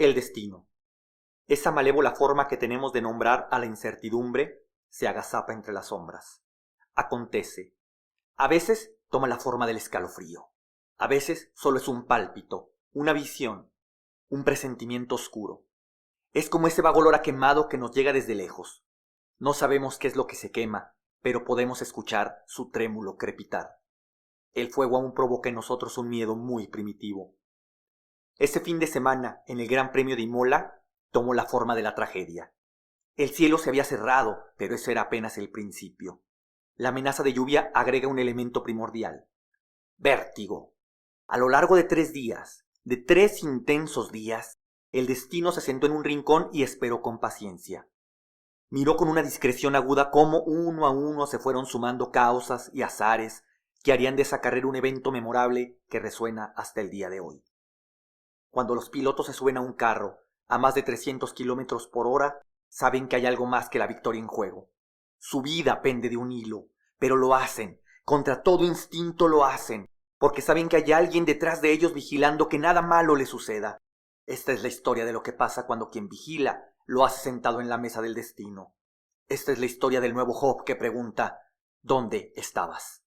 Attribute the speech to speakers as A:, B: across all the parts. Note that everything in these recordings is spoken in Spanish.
A: El destino. Esa malévola forma que tenemos de nombrar a la incertidumbre se agazapa entre las sombras. Acontece. A veces toma la forma del escalofrío. A veces solo es un pálpito, una visión, un presentimiento oscuro. Es como ese vago olor a quemado que nos llega desde lejos. No sabemos qué es lo que se quema, pero podemos escuchar su trémulo crepitar. El fuego aún provoca en nosotros un miedo muy primitivo. Ese fin de semana, en el Gran Premio de Imola, tomó la forma de la tragedia. El cielo se había cerrado, pero eso era apenas el principio. La amenaza de lluvia agrega un elemento primordial: vértigo. A lo largo de 3 días, de 3 intensos días, el destino se sentó en un rincón y esperó con paciencia. Miró con una discreción aguda cómo uno a uno se fueron sumando causas y azares que harían de esa carrera un evento memorable que resuena hasta el día de hoy. Cuando los pilotos se suben a un carro a más de 300 kilómetros por hora, saben que hay algo más que la victoria en juego. Su vida pende de un hilo, pero lo hacen, contra todo instinto lo hacen, porque saben que hay alguien detrás de ellos vigilando que nada malo les suceda. Esta es la historia de lo que pasa cuando quien vigila lo hace sentado en la mesa del destino. Esta es la historia del nuevo Job que pregunta: ¿dónde estabas?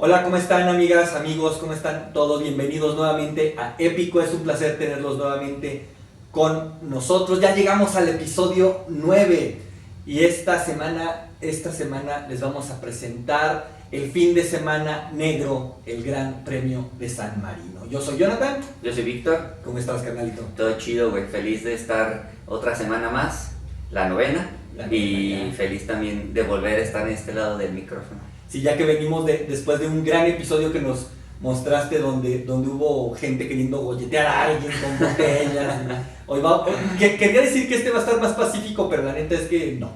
B: Hola, ¿cómo están, amigas, amigos? ¿Cómo están todos? Bienvenidos nuevamente a Épico. Es un placer tenerlos nuevamente con nosotros. Ya llegamos al episodio 9 y esta semana les vamos a presentar el fin de semana negro, el Gran Premio de San Marino. Yo soy Jonathan.
C: Yo soy Víctor.
B: ¿Cómo estás, carnalito?
C: Todo chido, güey. Feliz de estar otra semana más, la novena. Y feliz también de volver a estar en este lado del micrófono.
B: Sí, ya que venimos después de un gran episodio que nos mostraste donde hubo gente queriendo golletear a alguien con botellas. Quería decir que este va a estar más pacífico, pero la neta es que no.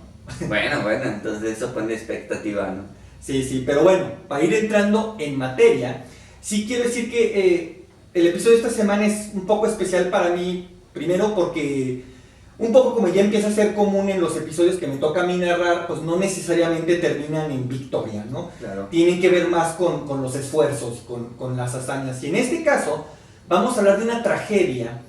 C: Bueno, entonces eso pone expectativa, ¿no?
B: Sí, pero bueno, para ir entrando en materia, sí quiero decir que el episodio de esta semana es un poco especial para mí, primero porque un poco como ya empieza a ser común en los episodios que me toca a mí narrar, pues no necesariamente terminan en victoria, ¿no?
C: Claro.
B: Tienen que ver más con los esfuerzos, con las hazañas. Y en este caso, vamos a hablar de una tragedia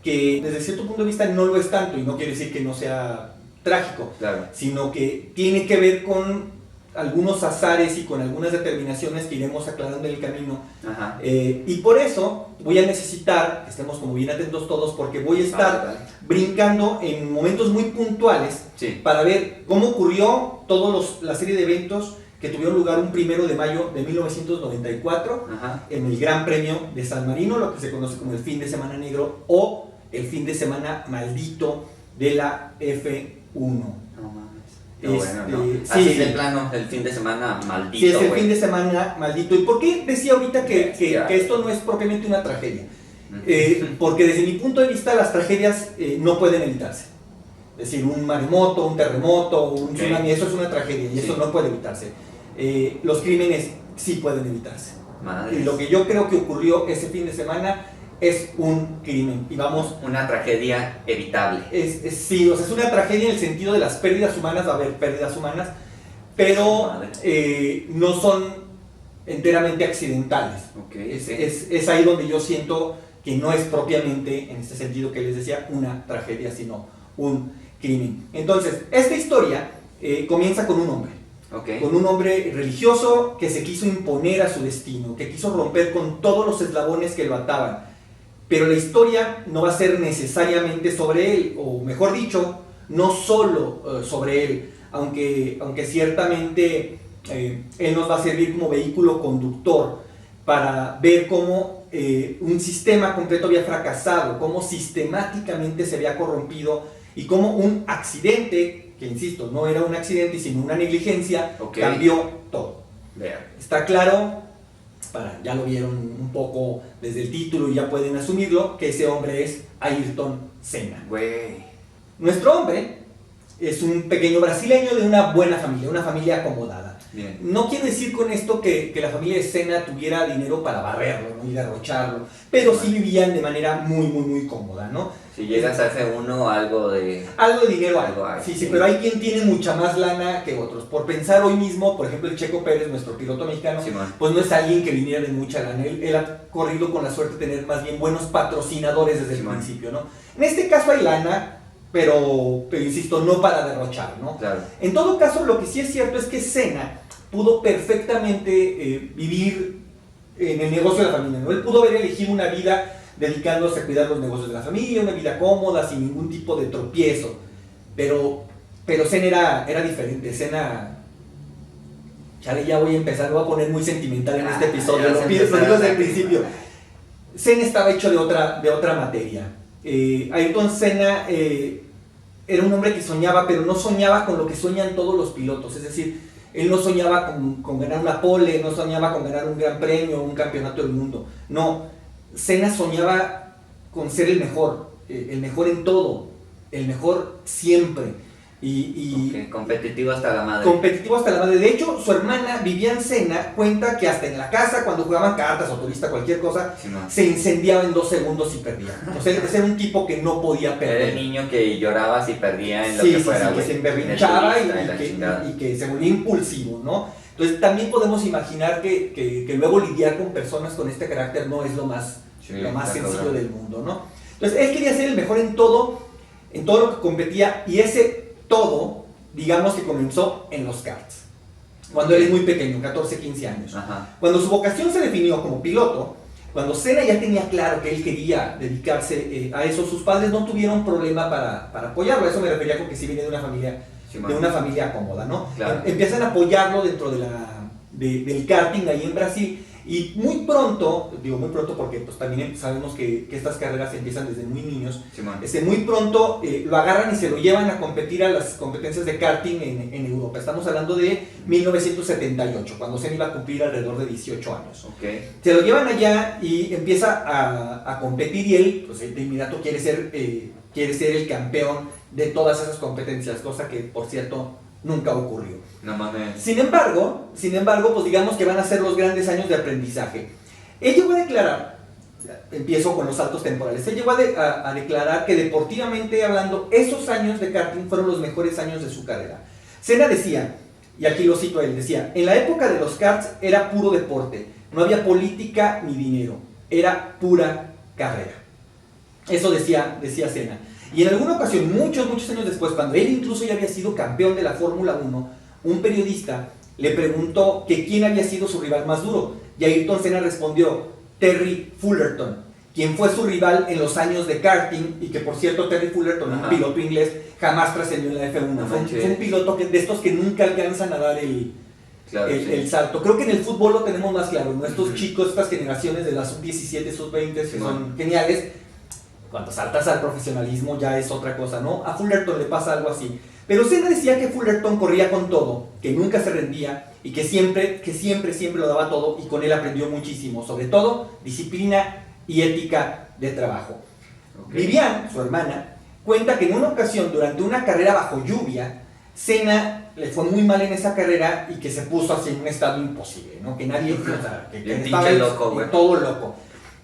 B: que desde cierto punto de vista no lo es tanto, y no quiere decir que no sea trágico,
C: Claro.
B: sino que tiene que ver con algunos azares y con algunas determinaciones que iremos aclarando en el camino.
C: Ajá.
B: Y por eso voy a necesitar que estemos como bien atentos todos, porque voy a estar brincando en momentos muy puntuales,
C: sí,
B: para ver cómo ocurrió toda la serie de eventos que tuvieron lugar un 1 de mayo de 1994,
C: Ajá,
B: en el Gran Premio de San Marino, lo que se conoce como el fin de semana negro o el fin de semana maldito de la F1.
C: no mames. No, bueno, no.
B: Sí,
C: Así es el plano, el fin de semana maldito.
B: Sí, es el
C: güey.
B: fin de semana maldito. ¿Y por qué decía ahorita que esto no es propiamente una tragedia? Porque desde mi punto de vista las tragedias no pueden evitarse. Es decir, un maremoto, un terremoto, un tsunami, eso es una tragedia y eso no puede evitarse. Los crímenes sí pueden evitarse.
C: Madre.
B: Y lo que yo creo que ocurrió ese fin de semana es un crimen. Y vamos,
C: una tragedia evitable.
B: Sí, o sea, es una tragedia en el sentido de las pérdidas humanas. Va a haber pérdidas humanas, pero no son enteramente accidentales.
C: Okay,
B: es ahí donde yo siento que no es propiamente, en este sentido que les decía, una tragedia, sino un crimen. Entonces, esta historia comienza con un hombre.
C: Okay.
B: Con un hombre religioso que se quiso imponer a su destino, que quiso romper con todos los eslabones que lo ataban. Pero la historia no va a ser necesariamente sobre él, o mejor dicho, no solo sobre él, aunque ciertamente él nos va a servir como vehículo conductor para ver cómo un sistema completo había fracasado, cómo sistemáticamente se había corrompido y cómo un accidente, que insisto, no era un accidente sino una negligencia,
C: Ok.
B: cambió todo.
C: Vean.
B: Está claro, ya lo vieron un poco desde el título y ya pueden asumirlo, que ese hombre es Ayrton Senna.
C: Güey.
B: Nuestro hombre es un pequeño brasileño de una buena familia, una familia acomodada.
C: Bien.
B: No quiere decir con esto que la familia de Senna tuviera dinero para barrerlo, ¿no? Y derrocharlo, pero sí vivían de manera muy cómoda, ¿no?
C: Si llegas a F1, algo de...
B: Algo de dinero hay.
C: Algo hay,
B: Sí,
C: sí.
B: pero hay quien tiene mucha más lana que otros. Por pensar hoy mismo, por ejemplo, el Checo Pérez, nuestro piloto mexicano,
C: Simón.
B: pues no es alguien que viniera de mucha lana. Él ha corrido con la suerte de tener más bien buenos patrocinadores desde el
C: Simón.
B: principio, ¿no? En este caso hay lana, pero insisto, no para derrochar, ¿no?
C: Claro.
B: En todo caso, lo que sí es cierto es que Senna pudo perfectamente vivir en el negocio de la familia, ¿no? Él pudo haber elegido una vida dedicándose a cuidar los negocios de la familia, una vida cómoda, sin ningún tipo de tropiezo. Pero Senna era diferente. Senna... Chale, ya voy a empezar, me voy a poner muy sentimental en este episodio, lo digo desde el principio. Senna estaba hecho de otra materia. Ayrton Senna era un hombre que soñaba, pero no soñaba con lo que sueñan todos los pilotos, es decir, él no soñaba con ganar una pole, no soñaba con ganar un gran premio, un campeonato del mundo, no. Senna soñaba con ser el mejor en todo, el mejor siempre.
C: Ok, competitivo hasta la madre.
B: Competitivo hasta la madre. De hecho, su hermana Vivian Senna cuenta que hasta en la casa, cuando jugaban cartas o turista, cualquier cosa,
C: Simón.
B: se incendiaba en 2 segundos y perdía. O sea, ese era un tipo que no podía perder.
C: Era el niño que lloraba si perdía en lo
B: Sí,
C: que
B: sí,
C: fuera,
B: sí, que
C: güey.
B: se emberrinchaba
C: En el turista, la chingada.
B: y que se volvía impulsivo, ¿no? Entonces también podemos imaginar que luego lidiar con personas con este carácter no es lo más
C: Sí,
B: sencillo
C: cabrón.
B: del mundo, ¿no? Entonces él quería ser el mejor en todo lo que competía, y ese todo, digamos que comenzó en los karts, cuando él es muy pequeño, 14, 15 años.
C: Ajá.
B: Cuando su vocación se definió como piloto, cuando Senna ya tenía claro que él quería dedicarse a eso, sus padres no tuvieron problema para apoyarlo. A eso me refería con que sí viene de una familia cómoda, ¿no?
C: Claro.
B: Empiezan a apoyarlo dentro del karting ahí en Brasil, y muy pronto, digo muy pronto porque pues también sabemos que estas carreras empiezan desde muy niños,
C: Simón.
B: muy pronto lo agarran y se lo llevan a competir a las competencias de karting en Europa. Estamos hablando de 1978, cuando Senna iba a cumplir alrededor de 18 años.
C: Ok.
B: Se lo llevan allá y empieza a competir, y él, pues de inmediato quiere ser el campeón de todas esas competencias, cosa que, por cierto, nunca ocurrió.
C: No mames.
B: Sin embargo, pues digamos que van a ser los grandes años de aprendizaje. Él llegó a declarar, empiezo con los saltos temporales, él llegó a declarar que deportivamente hablando, esos años de karting fueron los mejores años de su carrera. Senna decía, y aquí lo cito a él, decía: en la época de los karts era puro deporte, no había política ni dinero, era pura carrera. Eso decía Senna. Y en alguna ocasión, muchos años después, cuando él incluso ya había sido campeón de la Fórmula 1, un periodista le preguntó que quién había sido su rival más duro, y Ayrton Senna respondió: Terry Fullerton, quien fue su rival en los años de karting, y que por cierto Terry Fullerton,
C: Ajá.
B: un piloto inglés, jamás trascendió en la F1.
C: No
B: Fue
C: manches.
B: un piloto de estos que nunca alcanzan a dar
C: Claro, sí.
B: el salto. Creo que en el fútbol lo tenemos más claro, ¿no? Estos
C: Ujú.
B: chicos, estas generaciones de la sub-17, sub-20, que
C: Sí,
B: son geniales. Cuando saltas al profesionalismo ya es otra cosa, ¿no? A Fullerton le pasa algo así. Pero Senna decía que Fullerton corría con todo, que nunca se rendía y que siempre lo daba todo, y con él aprendió muchísimo, sobre todo disciplina y ética de trabajo.
C: Ok.
B: Vivian, su hermana, cuenta que en una ocasión, durante una carrera bajo lluvia, Senna le fue muy mal en esa carrera y que se puso así en un estado imposible, ¿no? Que nadie, o sea, que
C: Bien
B: estaba
C: pinche loco, güey.
B: todo loco.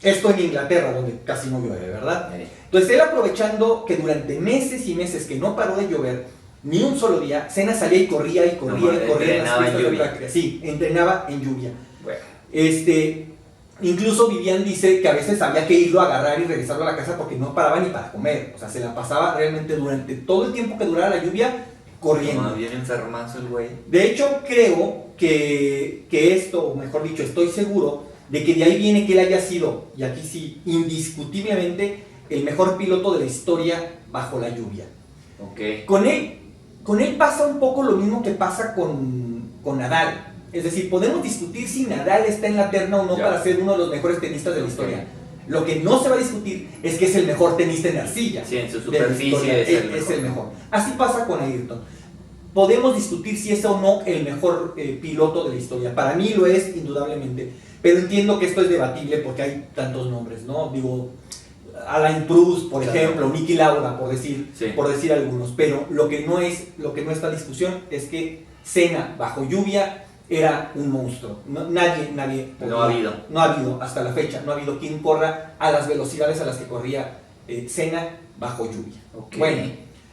B: Esto en Inglaterra, donde casi no llueve, ¿verdad?
C: Eh,
B: Entonces él, aprovechando que durante meses y meses que no paró de llover, ni un solo día, Senna salía y corría y corría
C: No,
B: y corría en las
C: entrenaba en
B: pistas de
C: lluvia.
B: práctica. Sí, entrenaba en lluvia.
C: Bueno.
B: Incluso Vivian dice que a veces había que irlo a agarrar y regresarlo a la casa porque no paraba ni para comer. O sea, se la pasaba realmente durante todo el tiempo que durara la lluvia corriendo.
C: No, bien enfermazo el güey.
B: De hecho, creo que esto, o mejor dicho, estoy seguro de que de ahí viene que él haya sido, y aquí sí, indiscutiblemente, el mejor piloto de la historia bajo la lluvia.
C: Ok.
B: Con él pasa un poco lo mismo que pasa con Nadal. Es decir, podemos discutir si Nadal está en la terna o no
C: Ya.
B: para ser uno de los mejores tenistas de la
C: Ok.
B: historia. Lo que no se va a discutir es que es el mejor tenista en arcilla.
C: Sí, en su
B: de la
C: superficie
B: historia.
C: es
B: el mejor. Así pasa con Ayrton. Podemos discutir si es o no el mejor piloto de la historia. Para mí lo es, indudablemente. Pero entiendo que esto es debatible porque hay tantos nombres, ¿no? Digo, Alain Proust, por ejemplo, Niki Lauda, por decir algunos. Pero lo que no está en discusión es que Senna, bajo lluvia, era un monstruo. Nadie
C: no ha habido
B: hasta la fecha, no ha habido quien corra a las velocidades a las que corría Senna bajo lluvia.
C: Okay.
B: Bueno,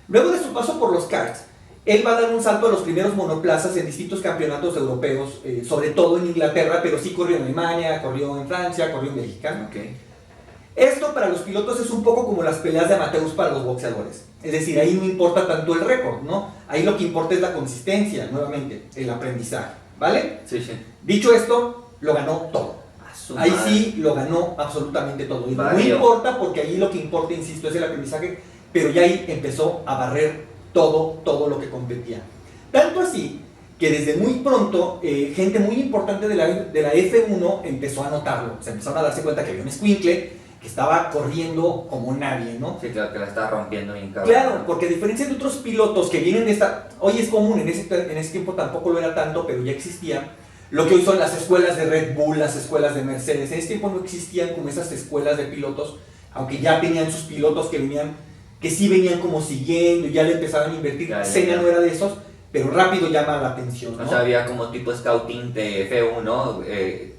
B: luego de su paso por los karts, él va a dar un salto a los primeros monoplazas en distintos campeonatos europeos, sobre todo en Inglaterra, pero sí corrió en Alemania, corrió en Francia, corrió en Bélgica.
C: Okay.
B: Esto para los pilotos es un poco como las peleas de amateurs para los boxeadores. Es decir, ahí no importa tanto el récord, ¿no? Ahí lo que importa es la consistencia, nuevamente, el aprendizaje, ¿vale?
C: Sí.
B: Dicho esto, lo ganó todo. Ahí sí lo ganó absolutamente todo. No importa porque ahí lo que importa, insisto, es el aprendizaje, pero ya ahí empezó a barrer todo lo que competía. Tanto así que desde muy pronto gente muy importante de la F1 empezó a notarlo. Se empezaron a darse cuenta que había un escuincle que estaba corriendo como nadie, ¿no?
C: Sí, claro, que la estaba rompiendo bien cabrón.
B: Claro, porque a diferencia de otros pilotos que vienen de esta... Hoy es común, en ese tiempo tampoco lo era tanto, pero ya existía. Lo que hoy son las escuelas de Red Bull, las escuelas de Mercedes. En ese tiempo no existían como esas escuelas de pilotos, aunque ya tenían sus pilotos que sí venían como siguiendo, ya le empezaban a invertir. Senna no era de esos, pero rápido llama la atención, ¿no?
C: O sea, había como tipo scouting de F1, ¿no?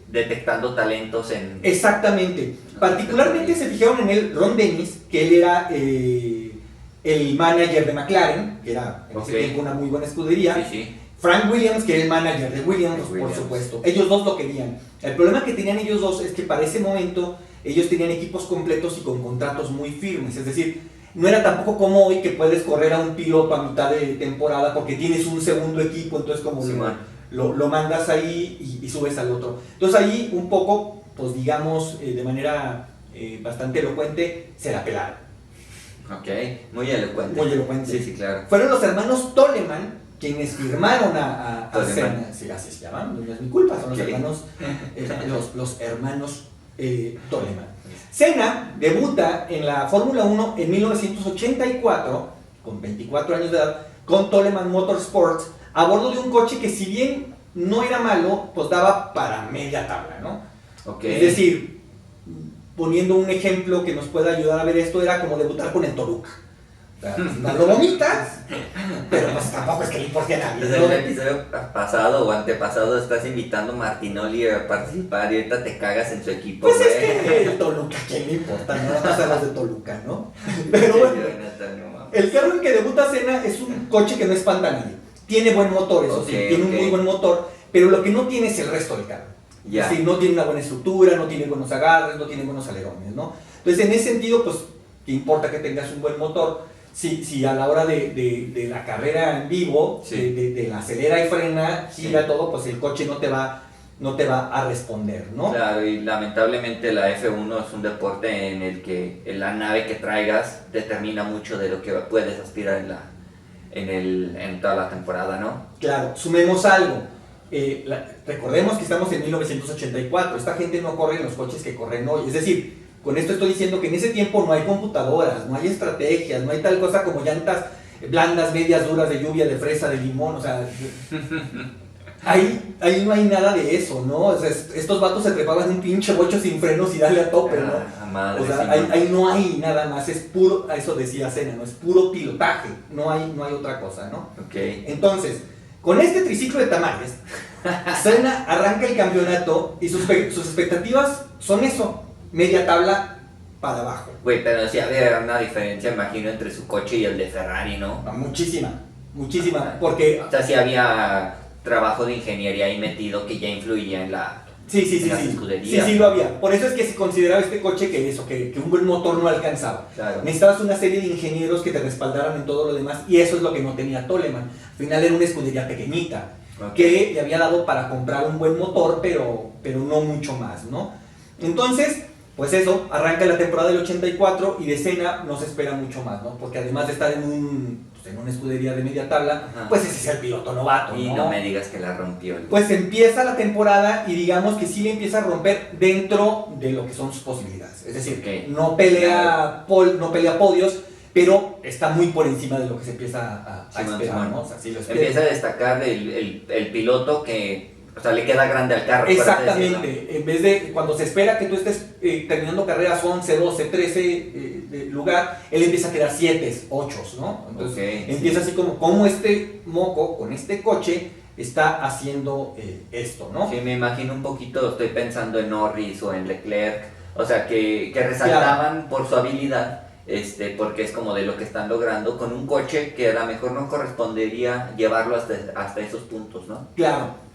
C: Detectando talentos en...
B: Exactamente. Particularmente se fijaron en él Ron Dennis, que él era el manager de McLaren, que era en ese tiempo una muy buena escudería.
C: Sí.
B: Frank Williams, que era el manager de Williams, por supuesto. Ellos dos lo querían. El problema que tenían ellos dos es que para ese momento ellos tenían equipos completos y con contratos muy firmes. Es decir, no era tampoco como hoy que puedes correr a un piloto a mitad de temporada porque tienes un segundo equipo, entonces como lo mandas ahí y subes al otro. Entonces ahí un poco, pues digamos, de manera bastante elocuente, se la pelaron.
C: Ok, muy elocuente.
B: Muy elocuente.
C: Sí, claro.
B: Fueron los hermanos Toleman quienes firmaron a Senna. Sí, así se llaman, no es mi culpa, son los hermanos, los hermanos Toleman. Senna debuta en la Fórmula 1 en 1984, con 24 años de edad, con Toleman Motorsports, a bordo de un coche que si bien no era malo, pues daba para media tabla, ¿no?
C: Okay.
B: Es decir, poniendo un ejemplo que nos pueda ayudar a ver esto, era como debutar con el Toluca. O sea, lo vomitas, pero pues tampoco es que le importe a nadie.
C: Desde el episodio pasado o antepasado estás invitando a Martinoli a participar y ahorita te cagas en su equipo.
B: Pues es que el Toluca, ¿quién le importa? No va a pasar los de Toluca, ¿no? Pero bueno, el carro en que debuta Senna es un coche que no espanta a nadie. Tiene buen motor, eso sí, tiene un muy buen motor, pero lo que no tiene es el resto del carro. Es decir, no tiene una buena estructura, no tiene buenos agarres, no tiene buenos alerones, ¿no? Entonces, en ese sentido, pues, ¿qué importa que tengas un buen motor? Si a la hora de la carrera en vivo, de la acelera y frena, gira todo, pues el coche no te va a responder, ¿no?
C: Claro, y lamentablemente la F1 es un deporte en el que la nave que traigas determina mucho de lo que puedes aspirar en toda la temporada, ¿no?
B: Claro, sumemos algo. Recordemos que estamos en 1984, esta gente no corre en los coches que corren hoy, es decir, con esto estoy diciendo que en ese tiempo no hay computadoras, no hay estrategias, no hay tal cosa como llantas blandas, medias, duras, de lluvia, de fresa, de limón, o sea, ahí no hay nada de eso, ¿no? O sea, estos vatos se trepaban un pinche bocho sin frenos y dale a tope, ¿no?
C: Madre,
B: o sea, ahí no hay nada más, es puro, a eso decía Senna, ¿no? Es puro pilotaje, no hay otra cosa, ¿no?
C: Okay.
B: Entonces, con este triciclo de tamales, Senna arranca el campeonato y sus expectativas son eso, media tabla para abajo.
C: Güey, pero sí había una diferencia, imagino, entre su coche y el de Ferrari, ¿no?
B: Muchísima, porque...
C: O sea, sí había trabajo de ingeniería ahí metido que ya influía en las escuderías.
B: Sí, lo había. Por eso es que se consideraba este coche que un buen motor no alcanzaba.
C: Claro.
B: Necesitabas una serie de ingenieros que te respaldaran en todo lo demás, y eso es lo que no tenía Toleman. Al final era una escudería pequeñita, que le había dado para comprar un buen motor, pero no mucho más, ¿no? Entonces, Pues eso, arranca la temporada del 84 y de Senna no se espera mucho más, ¿no? Porque además de estar en una escudería de media tabla,
C: Ajá.
B: pues ese es el piloto novato,
C: Y
B: ¿no?
C: no me digas que la rompió.
B: Pues empieza la temporada y digamos que sí le empieza a romper dentro de lo que son sus posibilidades. Es decir,
C: Ok.
B: no pelea podios, pero está muy por encima de lo que se empieza a
C: Simón,
B: esperar,
C: Simón.
B: ¿no? O sea, sí lo espera.
C: Empieza a destacar el piloto que, o sea, le queda grande al carro. por así
B: Exactamente, en vez de cuando se espera que tú estés terminando carreras 11, 12, 13 de lugar, él empieza a quedar 7, 8, ¿no? Entonces
C: Ok,
B: empieza así como este moco con este coche está haciendo esto, ¿no?
C: Sí, me imagino un poquito, estoy pensando en Norris o en Leclerc, o sea, que resaltaban por su habilidad, porque es como de lo que están logrando con un coche que a lo mejor no correspondería llevarlo hasta esos puntos, ¿no?
B: Claro.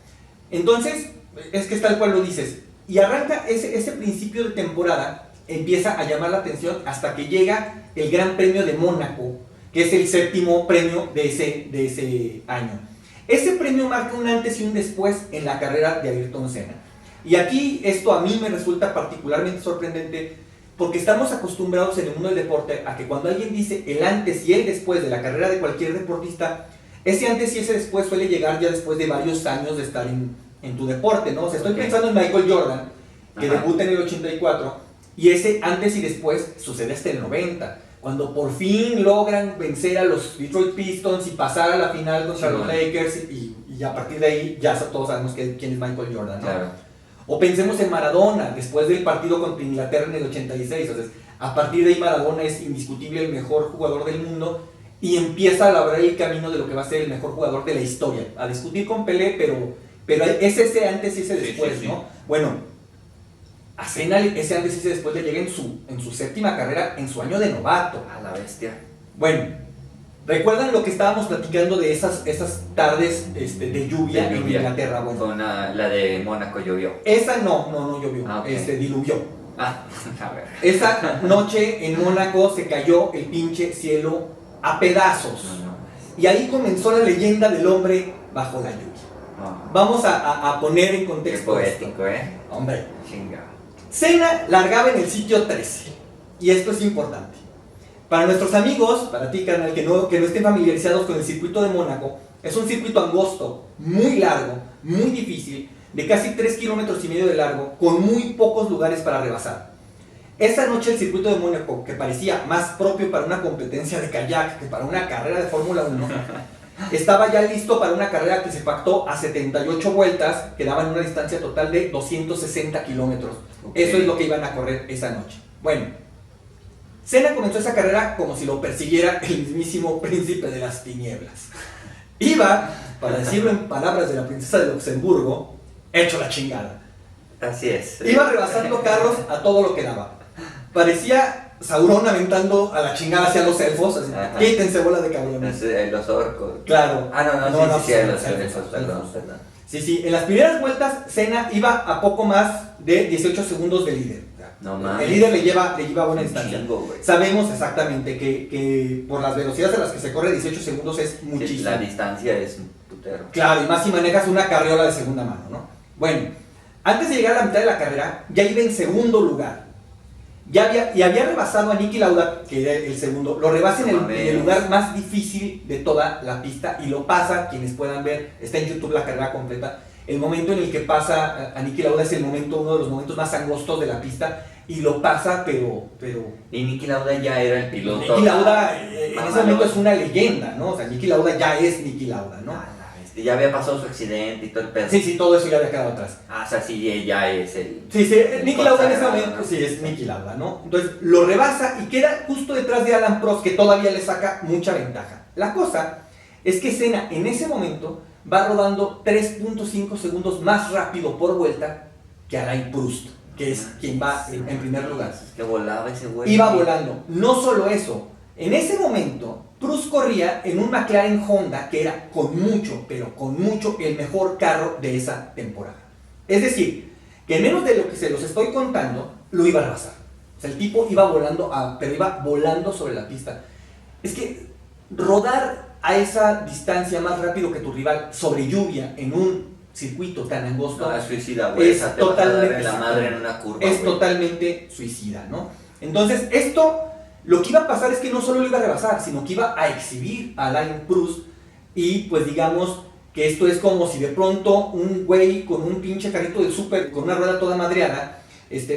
B: Entonces, es que es tal cual lo dices. Y arranca ese principio de temporada, empieza a llamar la atención hasta que llega el Gran Premio de Mónaco, que es el 7º premio de ese año. Ese premio marca un antes y un después en la carrera de Ayrton Senna. Y aquí esto a mí me resulta particularmente sorprendente porque estamos acostumbrados en el mundo del deporte a que cuando alguien dice el antes y el después de la carrera de cualquier deportista, ese antes y ese después suele llegar ya después de varios años de estar en tu deporte, ¿no? O sea, estoy pensando en Michael Jordan, que debuta en el 84, y ese antes y después sucede hasta el 90, cuando por fin logran vencer a los Detroit Pistons y pasar a la final contra los Lakers, y a partir de ahí ya todos sabemos quién es Michael Jordan, ¿no?
C: Claro.
B: O pensemos en Maradona, después del partido contra Inglaterra en el 86, o sea, a partir de ahí Maradona es indiscutible el mejor jugador del mundo, y empieza a labrar el camino de lo que va a ser el mejor jugador de la historia. A discutir con Pelé, pero es ese antes y ese después,
C: sí.
B: ¿no? Bueno, a Senna ese antes y ese después le llega en su 7ª carrera, en su año de novato.
C: A la bestia.
B: Bueno, ¿recuerdan lo que estábamos platicando de esas tardes de lluvia en Inglaterra? Bueno,
C: Con la de Mónaco llovió.
B: esa no llovió,
C: Ah, ok.
B: diluvió.
C: Ah, a ver.
B: Esa noche en Mónaco se cayó el pinche cielo a pedazos.
C: No.
B: Y ahí comenzó la leyenda del hombre bajo la lluvia.
C: No.
B: Vamos a poner en
C: Qué
B: contexto esto.
C: poético,
B: Hombre,
C: Chinga.
B: Senna largaba en el sitio 13. Y esto es importante. Para nuestros amigos, para ti, carnal, que no estén familiarizados con el circuito de Mónaco, es un circuito angosto, muy largo, muy difícil, de casi 3,5 kilómetros de largo, con muy pocos lugares para rebasar. Esa noche el circuito de Mónaco, que parecía más propio para una competencia de kayak que para una carrera de Fórmula 1, estaba ya listo para una carrera que se pactó a 78 vueltas, que daban una distancia total de 260 kilómetros.
C: Okay.
B: Eso es lo que iban a correr esa noche. Bueno, Senna comenzó esa carrera como si lo persiguiera el mismísimo príncipe de las tinieblas. Iba, para decirlo en palabras de la princesa de Luxemburgo, hecho la chingada.
C: Así es.
B: Iba rebasando carros a todo lo que daba. Parecía Sauron aventando a la chingada hacia los elfos, así, quítense bola de cabrones.
C: Los orcos.
B: Claro.
C: Sí, los elfos, perdón.
B: Sí, en las primeras vueltas Senna iba a poco más de 18 segundos de líder.
C: No mames.
B: El líder le lleva buena distancia.
C: Chingo,
B: Sabemos exactamente que por las velocidades a las que se corre 18 segundos es muchísimo.
C: Sí, la distancia es un putero.
B: Claro, y más si manejas una carriola de segunda mano, ¿no? Bueno, antes de llegar a la mitad de la carrera, ya iba en segundo lugar. Había rebasado a Niki Lauda, que era el segundo. Lo rebasa en el lugar más difícil de toda la pista y lo pasa, quienes puedan ver, está en YouTube la carrera completa. El momento en el que pasa a Niki Lauda es uno de los momentos más angostos de la pista y lo pasa, pero...
C: Y Niki Lauda ya era el piloto.
B: Niki Lauda en ese momento es una leyenda, ¿no? O sea, Niki Lauda ya es Niki Lauda, ¿no?
C: Ya había pasado su accidente y todo el pedo.
B: Sí, todo eso ya había quedado atrás.
C: O sea, sí, ya es el...
B: Sí, Niki Lauda en ese momento, ¿no? Sí, es Niki Lauda, ¿no? Entonces lo rebasa y queda justo detrás de Alan Prost, que todavía le saca mucha ventaja. La cosa es que Senna en ese momento va rodando 3.5 segundos más rápido por vuelta que Alain Prost, que es quien va en primer lugar.
C: Es que volaba ese güey.
B: Iba volando. No solo eso, en ese momento Prost corría en un McLaren Honda que era con mucho el mejor carro de esa temporada. Es decir, que en menos de lo que se los estoy contando, lo iba a rebasar. O sea, el tipo iba volando, pero iba volando sobre la pista. Es que rodar a esa distancia más rápido que tu rival sobre lluvia en un circuito tan angosto.
C: No, es suicida, güey.
B: Es
C: Te vas a dar
B: totalmente,
C: en la madre en una curva,
B: es
C: güey.
B: totalmente suicida, ¿no? Entonces, esto, lo que iba a pasar es que no solo lo iba a rebasar, sino que iba a exhibir a Alain Proust. Y pues digamos que esto es como si de pronto un güey con un pinche carrito del súper, con una rueda toda madreada,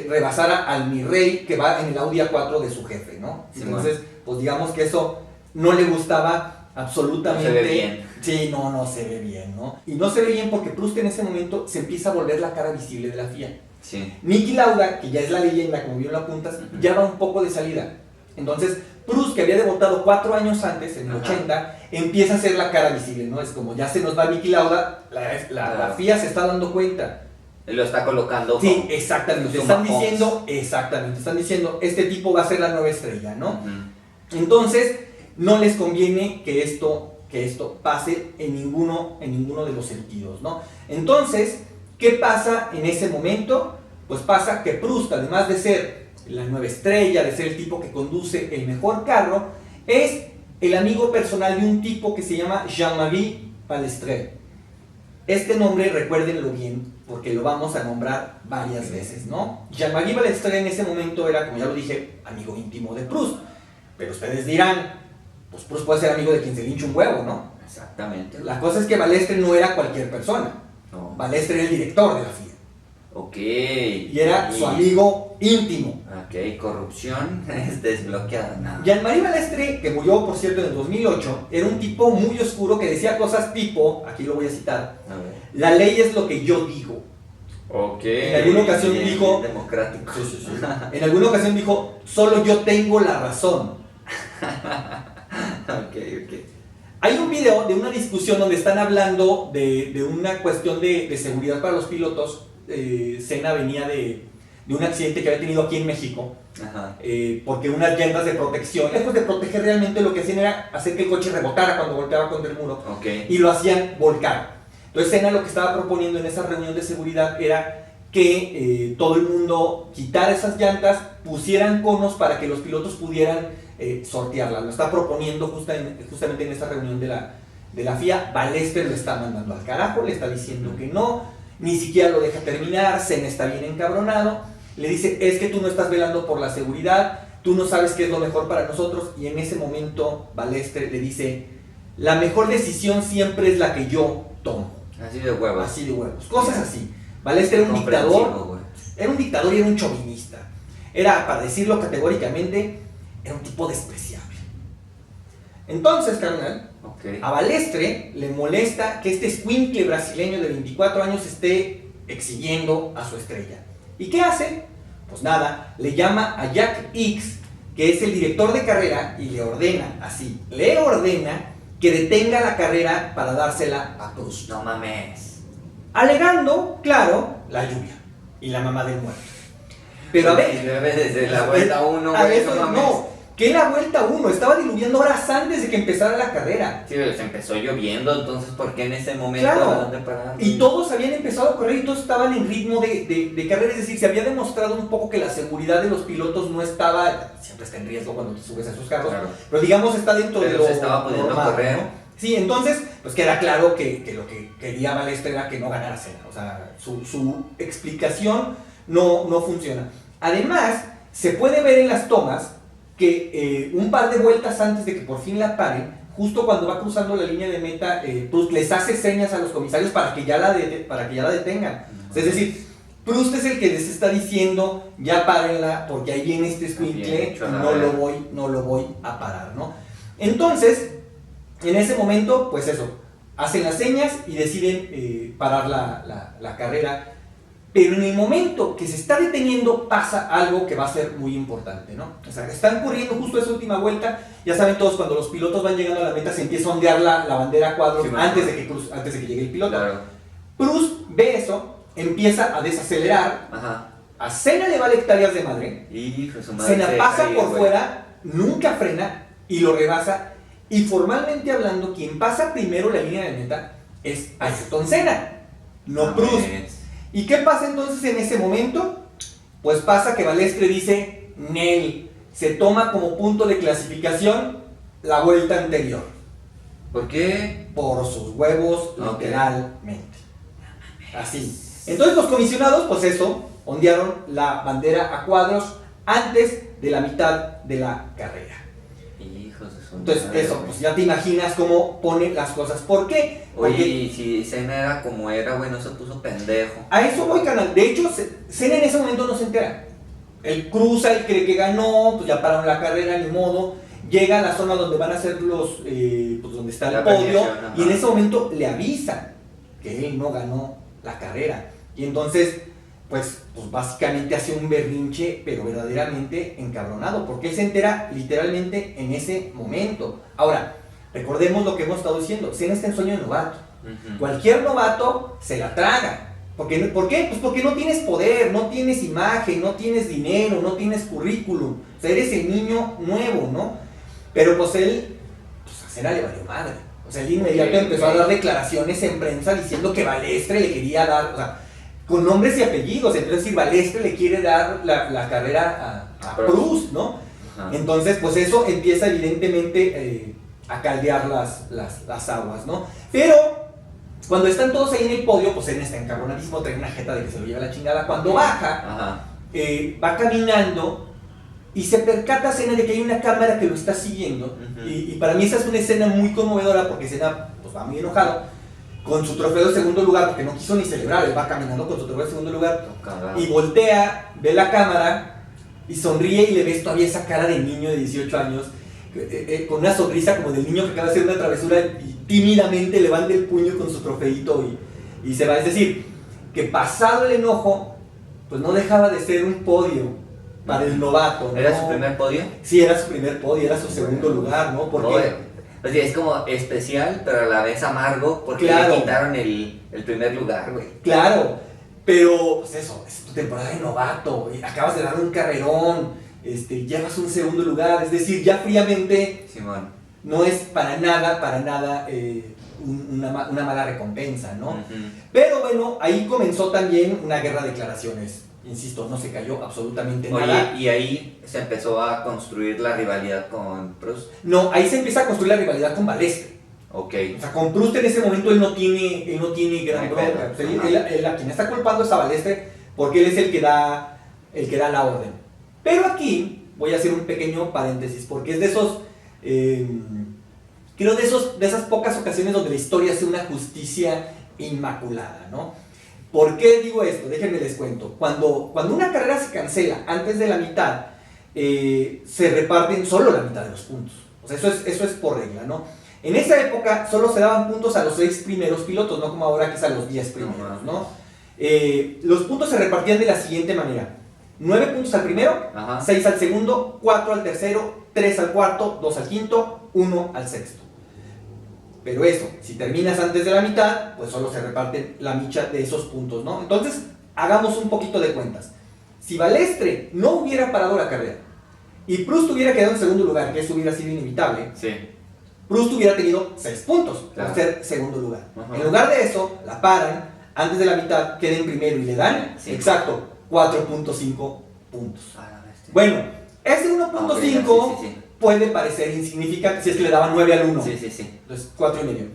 B: rebasara al mi rey que va en el Audi A4 de su jefe, ¿no?
C: Sí,
B: entonces, pues digamos que eso no le gustaba absolutamente.
C: No se ve bien.
B: Sí, no se ve bien, ¿no? Y no se ve bien porque Proust en ese momento se empieza a volver la cara visible de la FIA.
C: Sí.
B: Niki Lauda, que ya es la leyenda, como bien lo apuntas, ya va un poco de salida. Entonces, Proust, que había debutado 4 años antes, en el 80, empieza a ser la cara visible, ¿no? Es como, ya se nos va Niki Lauda, la FIA se está dando cuenta.
C: Lo está colocando.
B: Sí, exactamente.
C: Están
B: Están diciendo, este tipo va a ser la nueva estrella, ¿no? Entonces, no les conviene que esto pase en ninguno de los sentidos, ¿no? Entonces, ¿qué pasa en ese momento? Pues pasa que Proust, además de ser la nueva estrella, de ser el tipo que conduce el mejor carro, es el amigo personal de un tipo que se llama Jean-Marie Balestre. Este nombre, recuérdenlo bien, porque lo vamos a nombrar varias veces, ¿no? Jean-Marie Balestre en ese momento era, como ya lo dije, amigo íntimo de Proust. Pero ustedes dirán, pues Proust puede ser amigo de quien se le hinche un huevo, ¿no?
C: Exactamente.
B: La cosa es que Balestre no era cualquier persona.
C: No.
B: Balestre era el director de la FIA.
C: Ok.
B: Y era su amigo íntimo.
C: Ok, corrupción es desbloqueada. No.
B: Jean-Marie Balestre, que murió, por cierto, en el 2008, era un tipo muy oscuro que decía cosas tipo, aquí lo voy a citar,
C: A ver.
B: la ley es lo que yo digo.
C: Ok.
B: En alguna ocasión
C: bien,
B: dijo...
C: bien democrático.
B: Sí. En alguna ocasión dijo, solo yo tengo la razón.
C: Ok.
B: Hay un video de una discusión donde están hablando de una cuestión de seguridad para los pilotos. Senna venía de un accidente que había tenido aquí en México,
C: Ajá.
B: porque unas llantas de protección, lejos de proteger realmente, lo que hacían era hacer que el coche rebotara cuando golpeaba contra el muro,
C: Ok.
B: y lo hacían volcar. Entonces Senna lo que estaba proponiendo en esa reunión de seguridad era que todo el mundo quitara esas llantas, pusieran conos para que los pilotos pudieran sortearlas. Lo está proponiendo justamente en esta reunión de la FIA. Balestre lo está mandando al carajo, le está diciendo que no, ni siquiera lo deja terminar. Senna está bien encabronado, le dice, es que tú no estás velando por la seguridad, tú no sabes qué es lo mejor para nosotros. Y en ese momento Balestre le dice, la mejor decisión siempre es la que yo tomo.
C: Así de huevos.
B: Así de huevos, cosas así. Balestre era un dictador, y era un chauvinista. Era, para decirlo categóricamente, era un tipo despreciable. Entonces, carnal,
C: Ok.
B: a Balestre le molesta que este escuincle brasileño de 24 años esté exhibiendo a su estrella. ¿Y qué hace? Pues nada, le llama a Jack X, que es el director de carrera, y le ordena que detenga la carrera para dársela a Proust.
C: No mames.
B: Alegando, claro, la lluvia y la mamá del muerto. Pero a ver,
C: Desde la vuelta 1,
B: a
C: güey,
B: eso
C: no mames.
B: no, que la vuelta 1 estaba diluviando horas antes de que empezara la carrera.
C: Sí, se empezó lloviendo, entonces ¿por qué en ese momento
B: Claro.
C: a dónde parar?
B: Y todos habían empezado a correr y todos estaban en ritmo de carrera, es decir, se había demostrado un poco que la seguridad de los pilotos no estaba, siempre está en riesgo cuando te subes a esos carros,
C: Claro.
B: pero digamos está dentro de
C: Pero
B: lo
C: se estaba pudiendo
B: normal,
C: correr.
B: ¿no? Sí, entonces, pues queda claro que lo que quería Balestre era que no ganara Senna, o sea, su explicación no funciona. Además, se puede ver en las tomas que un par de vueltas antes de que por fin la paren, justo cuando va cruzando la línea de meta, Proust les hace señas a los comisarios para que ya la detengan. O sea, es decir, Proust es el que les está diciendo, ya párenla, porque ahí viene este escuincle y no lo voy a parar, ¿no? Entonces, en ese momento, pues eso, hacen las señas y deciden parar la carrera. Pero en el momento que se está deteniendo pasa algo que va a ser muy importante, ¿no? O sea, están corriendo justo esa última vuelta. Ya saben todos, cuando los pilotos van llegando a la meta se empieza a ondear la bandera a cuadros,
C: Sí,
B: antes de que llegue el piloto.
C: Claro.
B: Proust ve eso, empieza a desacelerar.
C: Ajá.
B: A Senna le vale hectáreas de madre.
C: Hijo de su madre.
B: Senna
C: se
B: pasa
C: cae,
B: por
C: güey.
B: fuera, nunca frena y lo rebasa. Y formalmente hablando, quien pasa primero la línea de meta es Ayrton Senna, no Proust.
C: mames.
B: ¿Y qué pasa entonces en ese momento? Pues pasa que Balestre dice, Nel, se toma como punto de clasificación la vuelta anterior.
C: ¿Por qué?
B: Por sus huevos,
C: Ok.
B: literalmente. Así. Entonces los comisionados, pues eso, ondearon la bandera a cuadros antes de la mitad de la carrera.
C: Hijos de su
B: Entonces
C: madre,
B: eso,
C: güey.
B: pues ya te imaginas cómo pone las cosas. ¿Por qué?
C: Oye,
B: Porque
C: y si Senna era como era, güey, no se puso pendejo.
B: a eso voy, canal. De hecho, Senna en ese momento no se entera. Él cruza, él cree que ganó, pues ya pararon la carrera, ni modo. Llega a la zona donde van a hacer los, pues donde está el
C: La
B: podio,
C: premiación, ajá.
B: y en ese momento le avisan que él no ganó la carrera. Y entonces, pues básicamente hace un berrinche, pero verdaderamente encabronado, porque él se entera literalmente en ese momento. Ahora, recordemos lo que hemos estado diciendo, Senna está en sueño de novato.
C: Ujú.
B: Cualquier novato se la traga. ¿Por qué? Pues porque no tienes poder, no tienes imagen, no tienes dinero, no tienes currículum. O sea, eres el niño nuevo, ¿no? Pero pues él, pues a Senna le valió madre. O sea, él inmediato empezó a dar declaraciones en prensa diciendo que Balestre le quería dar, o sea, con nombres y apellidos. Empezó a decir, Balestre le quiere dar la carrera a Proust, ¿no?
C: Ajá.
B: Entonces, pues eso empieza evidentemente a caldear las aguas, ¿no? Pero cuando están todos ahí en el podio, pues él está encabronadísimo, trae una jeta de que se lo lleva la chingada. Cuando baja,
C: Ajá.
B: va caminando y se percata Senna de que hay una cámara que lo está siguiendo.
C: Ujú.
B: Y para mí esa es una escena muy conmovedora porque Senna pues, va muy enojado con su trofeo de segundo lugar, porque no quiso ni celebrar, él va caminando con su trofeo de segundo lugar.
C: Cagado.
B: Y voltea, ve la cámara y sonríe y le ves todavía esa cara de niño de 18 años, con una sonrisa como del niño que acaba de hacer una travesura y tímidamente levanta el puño con su trofeito y se va. Es decir, que pasado el enojo, pues no dejaba de ser un podio para el novato, ¿no?
C: ¿Era su primer podio?
B: Sí, era su primer podio, era su segundo lugar, ¿no? Porque
C: Oye, o sea, es como especial, pero a la vez amargo, porque
B: Claro.
C: le quitaron el primer lugar, güey.
B: claro, pero pues eso, es tu temporada de novato, y acabas de dar un carrerón, llevas un segundo lugar, es decir, ya fríamente
C: Simón.
B: no es para nada una mala recompensa, ¿no?
C: Ujú.
B: Pero bueno, ahí comenzó también una guerra de declaraciones. Insisto, no se cayó absolutamente nada.
C: Oye, y ahí se empezó a construir la rivalidad con Proust.
B: No, ahí se empieza a construir la rivalidad con Balestre.
C: Ok.
B: O sea, con Proust en ese momento él no tiene gran
C: Ay,
B: bronca.
C: pero,
B: O sea,
C: ajá.
B: él a quien está culpando es a Balestre porque él es el que da la orden. Pero aquí voy a hacer un pequeño paréntesis porque es de esos, creo de esas pocas ocasiones donde la historia hace una justicia inmaculada, ¿no? ¿Por qué digo esto? Déjenme les cuento. Cuando una carrera se cancela antes de la mitad, se reparten solo la mitad de los puntos. O sea, eso es por regla, ¿no? En esa época solo se daban puntos a los 6 primeros pilotos, no como ahora que es a los 10 primeros, ¿no? Los puntos se repartían de la siguiente manera. 9 puntos al primero,
C: Ajá.
B: 6 al segundo, 4 al tercero, 3 al cuarto, 2 al quinto, 1 al sexto. Pero eso, si terminas antes de la mitad, pues solo se reparten la micha de esos puntos, ¿no? Entonces, hagamos un poquito de cuentas. Si Balestre no hubiera parado la carrera y Proust hubiera quedado en segundo lugar, que eso hubiera sido inevitable,
C: Sí.
B: Proust hubiera tenido 6 puntos
C: Claro.
B: por ser segundo lugar.
C: Ajá.
B: En lugar de eso, la paran, antes de la mitad queda en primero y le dan,
C: Sí.
B: exacto, 4.5 puntos.
C: A la bestia.
B: Bueno, ese 1.5
C: Ok, sí.
B: puede parecer insignificante si es que le daban 9 al 1.
C: Sí, sí, sí.
B: Entonces, 4,5.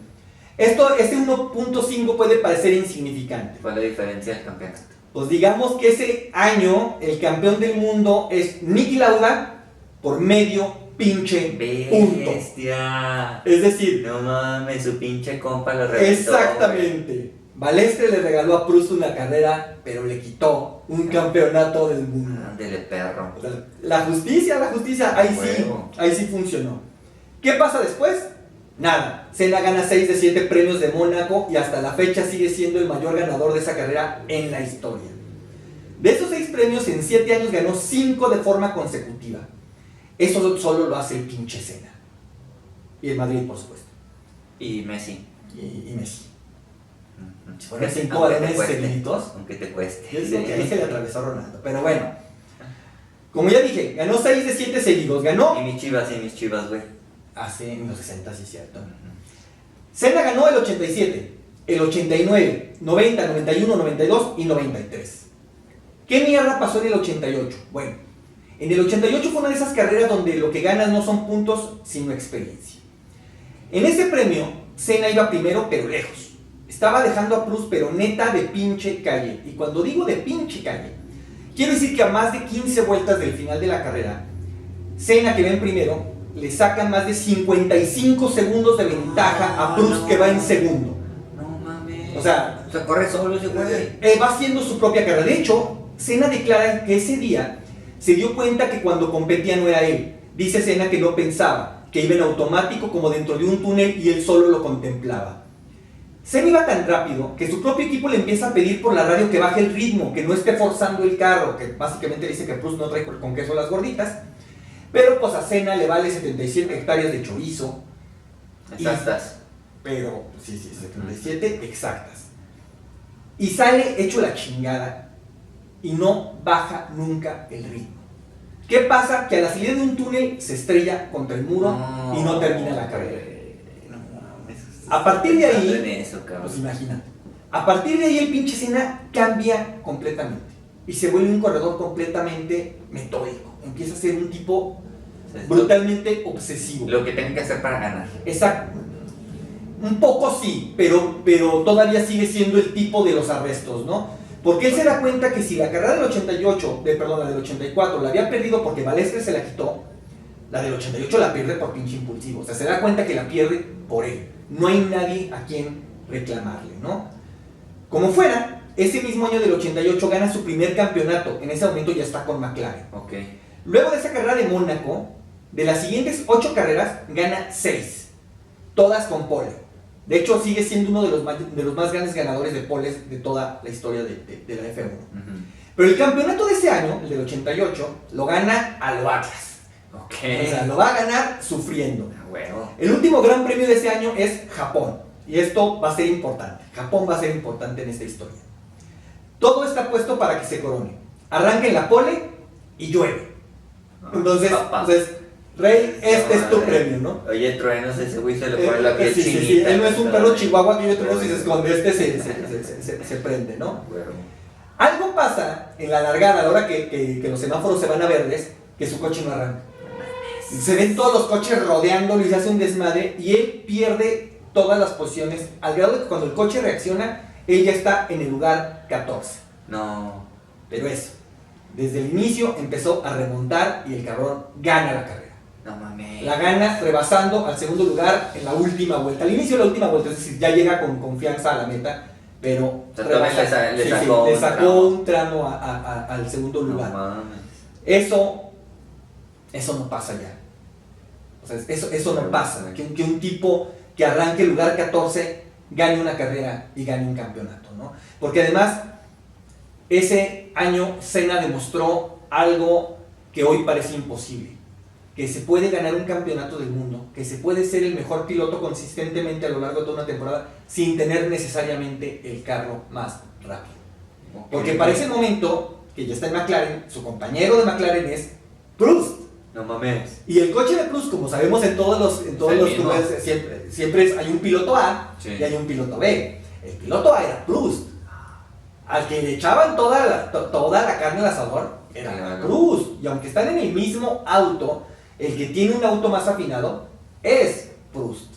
B: Este 1.5 puede parecer insignificante.
C: Fue la diferencia del campeonato.
B: Pues digamos que ese año el campeón del mundo es Niki Lauda por medio pinche punto.
C: Bestia.
B: Es decir,
C: No mames, su pinche compa lo reventó.
B: exactamente. Balestre le regaló a Proust una carrera, pero le quitó un campeonato del mundo.
C: güey. Ándele, perro.
B: O sea, la justicia,
C: Huevo.
B: ahí sí funcionó. ¿Qué pasa después? Nada. Senna gana 6 de 7 premios de Mónaco y hasta la fecha sigue siendo el mayor ganador de esa carrera en la historia. De esos 6 premios, en 7 años ganó 5 de forma consecutiva. Eso solo lo hace el pinche Senna. Y el Madrid, por supuesto.
C: Y Messi.
B: Y Messi.
C: Ujú.
B: Si fueron 5
C: Aunque te
B: balones
C: cueste,
B: seguiditos,
C: Aunque te cueste.
B: yo digo
C: Sí.
B: que ahí se le atravesó a Ronaldo. Pero bueno, como ya dije, ganó 6 de 7 seguidos. Ganó
C: Y mis chivas, güey.
B: hace en los 60, sí, cierto. Senna ganó el 87, el 89, 90, 91, 92 y 93. ¿Qué mierda pasó en el 88? Bueno, en el 88 fue una de esas carreras donde lo que ganas no son puntos, sino experiencia. En ese premio, Senna iba primero, pero lejos. estaba dejando a Proust, pero neta de pinche calle. Y cuando digo de pinche calle, quiero decir que a más de 15 vueltas del final de la carrera, Senna, que va en primero, le sacan más de 55 segundos de ventaja a Proust, que va en segundo.
C: No mames.
B: O sea,
C: corre solo ese güey.
B: Va haciendo su propia carrera. De hecho, Senna declara que ese día se dio cuenta que cuando competía no era él. Dice Senna que no pensaba, que iba en automático como dentro de un túnel y él solo lo contemplaba. Senna iba tan rápido que su propio equipo le empieza a pedir por la radio que baje el ritmo, que no esté forzando el carro, que básicamente dice que Proust no trae con queso las gorditas. Pero pues a Senna le vale 77 hectáreas de chorizo.
C: Exactas.
B: Pero, sí, 77 exactas. Y sale hecho la chingada y no baja nunca el ritmo. ¿Qué pasa? Que a la salida de un túnel se estrella contra el muro y no termina la carrera. A partir de ahí, pues imagínate, a partir de ahí el pinche Senna cambia completamente y se vuelve un corredor completamente metódico. Empieza a ser un tipo brutalmente obsesivo.
C: Lo que tienen que hacer para ganar.
B: Exacto. Un poco sí, pero todavía sigue siendo el tipo de los arrestos, ¿no? Porque él se da cuenta que si la carrera del 88, la del 84 la había perdido porque Balestre se la quitó, la del 88 la pierde por pinche impulsivo. O sea, se da cuenta que la pierde por él. No hay nadie a quien reclamarle, ¿no? Como fuera, ese mismo año del 88 gana su primer campeonato. En ese momento ya está con McLaren.
C: Okay.
B: Luego de esa carrera de Mónaco, de las siguientes 8 carreras, gana 6. Todas con pole. De hecho, sigue siendo uno de los más grandes ganadores de poles de toda la historia de la F1. Pero el campeonato de ese año, el del 88, lo gana a lo Atlas.
C: Okay.
B: O sea, lo va a ganar sufriendo.
C: Bueno.
B: El último gran premio de ese año es Japón. Y esto va a ser importante. Japón va a ser importante en esta historia. Todo está puesto para que se corone. Arranca en la pole y llueve. Entonces, Rey, este es tu premio, ¿no?
C: Oye, truenos, ese güey se le pone la piel chinita.
B: Sí, él no es un perro chihuahua que yo tengo si se esconde, este se prende, ¿no?
C: Bueno.
B: Algo pasa en la largada, a la hora que los semáforos se van a verdes, que su coche no arranca. Se ven todos los coches rodeándolo y se hace un desmadre y él pierde todas las posiciones, al grado de que cuando el coche reacciona, él ya está en el lugar 14.
C: No.
B: Pero eso, desde el inicio empezó a remontar y el cabrón gana la carrera.
C: No mames.
B: La gana rebasando al segundo lugar en la última vuelta. Al inicio de la última vuelta, es decir, ya llega con confianza a la meta, pero
C: o sea, le
B: sacó un tramo al segundo lugar.
C: No mames.
B: Eso no pasa ya. O sea, eso no pasa. Que un tipo que arranque el lugar 14 gane una carrera y gane un campeonato, ¿no? Porque además, ese año Senna demostró algo que hoy parece imposible. Que se puede ganar un campeonato del mundo, que se puede ser el mejor piloto consistentemente a lo largo de toda una temporada sin tener necesariamente el carro más rápido. Porque para ese momento, que ya está en McLaren, su compañero de McLaren es Proust.
C: No mames.
B: Y el coche de Proust, como sabemos en todos los lugares, siempre hay un piloto A y hay un piloto B. El piloto A era Proust. Al que le echaban toda la carne al asador era Proust. Y aunque están en el mismo auto, el que tiene un auto más afinado es Proust.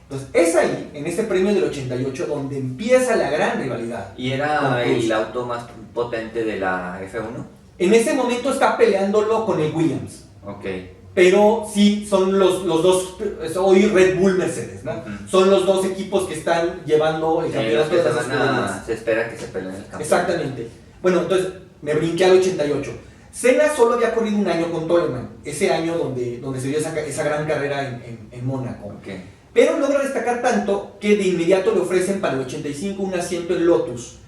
B: Entonces es ahí, en este premio del 88, donde empieza la gran rivalidad.
C: ¿Y era el auto más potente de la F1?
B: En ese momento está peleándolo con el Williams.
C: Ok.
B: Pero sí, son los dos, hoy Red Bull Mercedes, ¿no? Son los dos equipos que están llevando el campeonato de las escuderías.
C: Se espera que se peleen el campeonato.
B: Exactamente. Bueno, entonces me brinqué al 88. Senna solo había corrido un año con Toleman, ese año donde se dio esa gran carrera en Mónaco.
C: Okay.
B: Pero logra destacar tanto que de inmediato le ofrecen para el 85 un asiento en Lotus.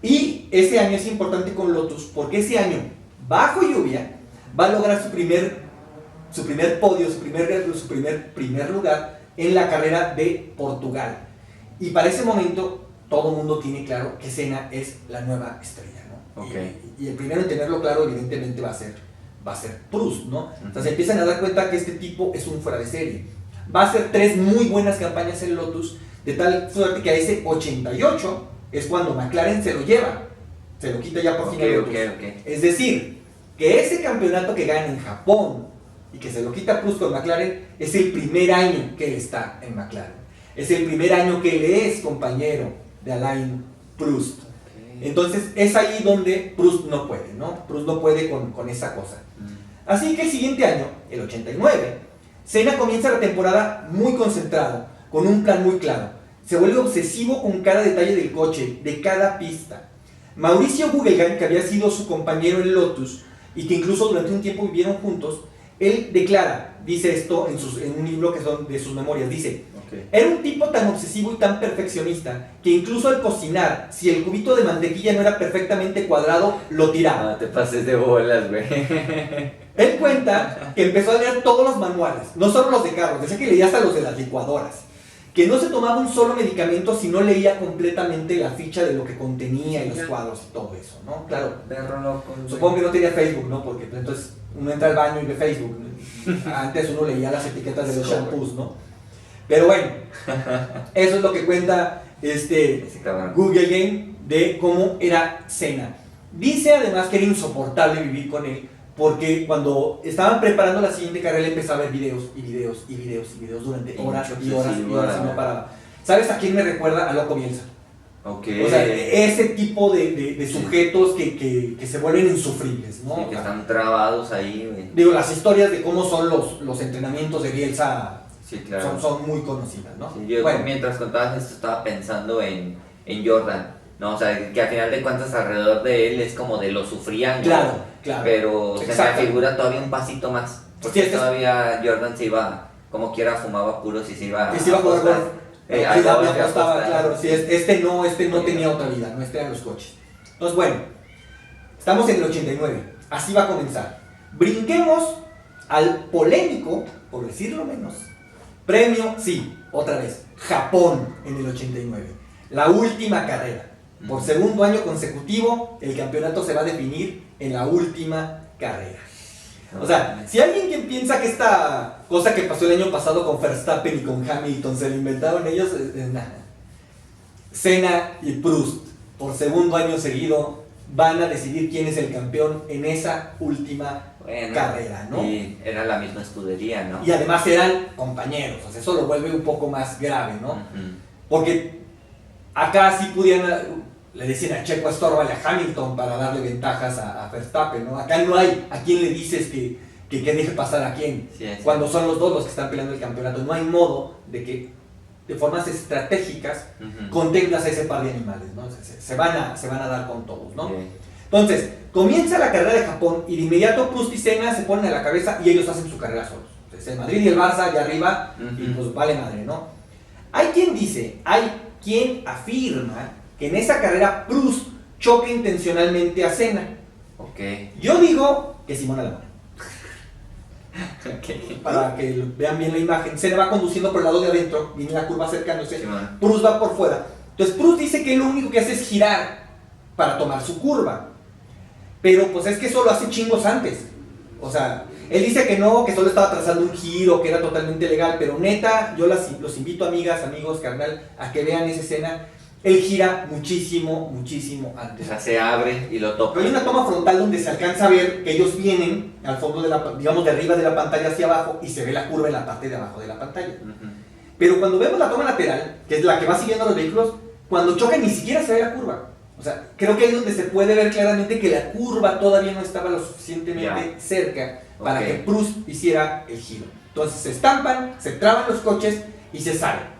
B: Y ese año es importante con Lotus porque ese año, bajo lluvia, va a lograr su primer podio, su primer lugar en la carrera de Portugal. Y para ese momento todo el mundo tiene claro que Senna es la nueva estrella, ¿no?
C: Okay.
B: Y el primero en tenerlo claro evidentemente va a ser Proust, ¿no? Entonces se empiezan a dar cuenta que este tipo es un fuera de serie. Va a hacer 3 muy buenas campañas en Lotus, de tal suerte que a ese 88 es cuando McLaren se lo lleva, se lo quita ya por fin a Lotus.
C: Okay.
B: Es decir, que ese campeonato que gana en Japón y que se lo quita Proust con McLaren es el primer año que él está en McLaren. Es el primer año que él es compañero de Alain Proust. Entonces es ahí donde Proust no puede, ¿no? Proust no puede con esa cosa. Así que el siguiente año, el 89, Senna comienza la temporada muy concentrado, con un plan muy claro. Se vuelve obsesivo con cada detalle del coche, de cada pista. Mauricio Gugelhand, que había sido su compañero en Lotus y que incluso durante un tiempo vivieron juntos, él declara, dice esto en un libro que son de sus memorias, dice: era un tipo tan obsesivo y tan perfeccionista que incluso al cocinar, si el cubito de mantequilla no era perfectamente cuadrado, lo tiraba.
C: No te pases de bolas, güey.
B: Él cuenta que empezó a leer todos los manuales, no solo los de carros, decía que leía hasta los de las licuadoras, que no se tomaba un solo medicamento si no leía completamente la ficha de lo que contenía y los cuadros y todo eso, ¿no? Claro,
C: Perro loco,
B: supongo que no tenía Facebook, ¿no? Porque pues, entonces uno entra al baño y ve Facebook. Antes uno leía las etiquetas de los shampoos, ¿no? Pero bueno, eso es lo que cuenta Gugelhand de cómo era Senna. Dice además que era insoportable vivir con él, porque cuando estaban preparando la siguiente carrera, él empezaba a ver videos y videos y videos y videos durante horas y horas y horas y no paraba. ¿Sabes a quién me recuerda? A Loco Bielsa.
C: Okay.
B: O sea, ese tipo de sujetos que se vuelven insufribles, ¿no?
C: Sí, que están trabados ahí, güey.
B: Digo, las historias de cómo son los entrenamientos de Bielsa,
C: sí, claro,
B: son muy conocidas, ¿no?
C: Sí, yo mientras contabas esto estaba pensando en Jordan, ¿no? O sea, que al final de cuentas alrededor de él es como de lo sufrían,
B: claro, claro.
C: Pero se me figura todavía un pasito más, porque sí, todavía Jordan se iba, como quiera, fumaba puros y se iba
B: a jugar golf. Claro, sí, este no
C: sí,
B: tenía otra vida, no, este eran los coches. Entonces, bueno, estamos en el 89, así va a comenzar. Brinquemos al polémico, por decirlo menos, premio, sí, otra vez, Japón en el 89, la última carrera. Por segundo año consecutivo, el campeonato se va a definir en la última carrera. O sea, si alguien que piensa que esta cosa que pasó el año pasado con Verstappen y con Hamilton se lo inventaron ellos, nada. Senna y Proust, por segundo año seguido, van a decidir quién es el campeón en esa última carrera, ¿no?
C: Y era la misma escudería, ¿no?
B: Y además eran compañeros, o sea, eso lo vuelve un poco más grave, ¿no? Porque acá sí pudieran, le decían a Checo estórbale a Hamilton para darle ventajas a Verstappen, ¿no? Acá no hay a quién le dices que deje pasar a quién, sí. Cuando son los dos los que están peleando el campeonato. No hay modo de que de formas estratégicas contengas a ese par de animales, ¿no? Se van a dar con todos, ¿no? Okay. Entonces, comienza la carrera de Japón y de inmediato Proust y Senna se ponen a la cabeza y ellos hacen su carrera solos. Entonces, el Madrid y el Barça allá arriba y pues vale madre, ¿no? Hay quien afirma que en esa carrera Proust choca intencionalmente a Senna.
C: Okay.
B: Yo digo que Simona la muere.
C: Okay.
B: Para que vean bien la imagen. Senna va conduciendo por el lado de adentro, viene la curva acercándose, sí, Proust va por fuera. Entonces Proust dice que lo único que hace es girar para tomar su curva. Pero pues es que eso lo hace chingos antes. O sea, él dice que no, que solo estaba trazando un giro, que era totalmente legal, pero neta, yo los invito, amigas, amigos, carnal, a que vean esa escena. Él gira muchísimo antes.
C: O sea, se abre y lo toca.
B: Pero hay una toma frontal donde se alcanza a ver que ellos vienen al fondo digamos de arriba de la pantalla hacia abajo y se ve la curva en la parte de abajo de la pantalla. Pero cuando vemos la toma lateral, que es la que va siguiendo a los vehículos, cuando chocan ni siquiera se ve la curva. O sea, creo que ahí es donde se puede ver claramente que la curva todavía no estaba lo suficientemente cerca para que Proust hiciera el giro. Entonces se estampan, se traban los coches y se salen.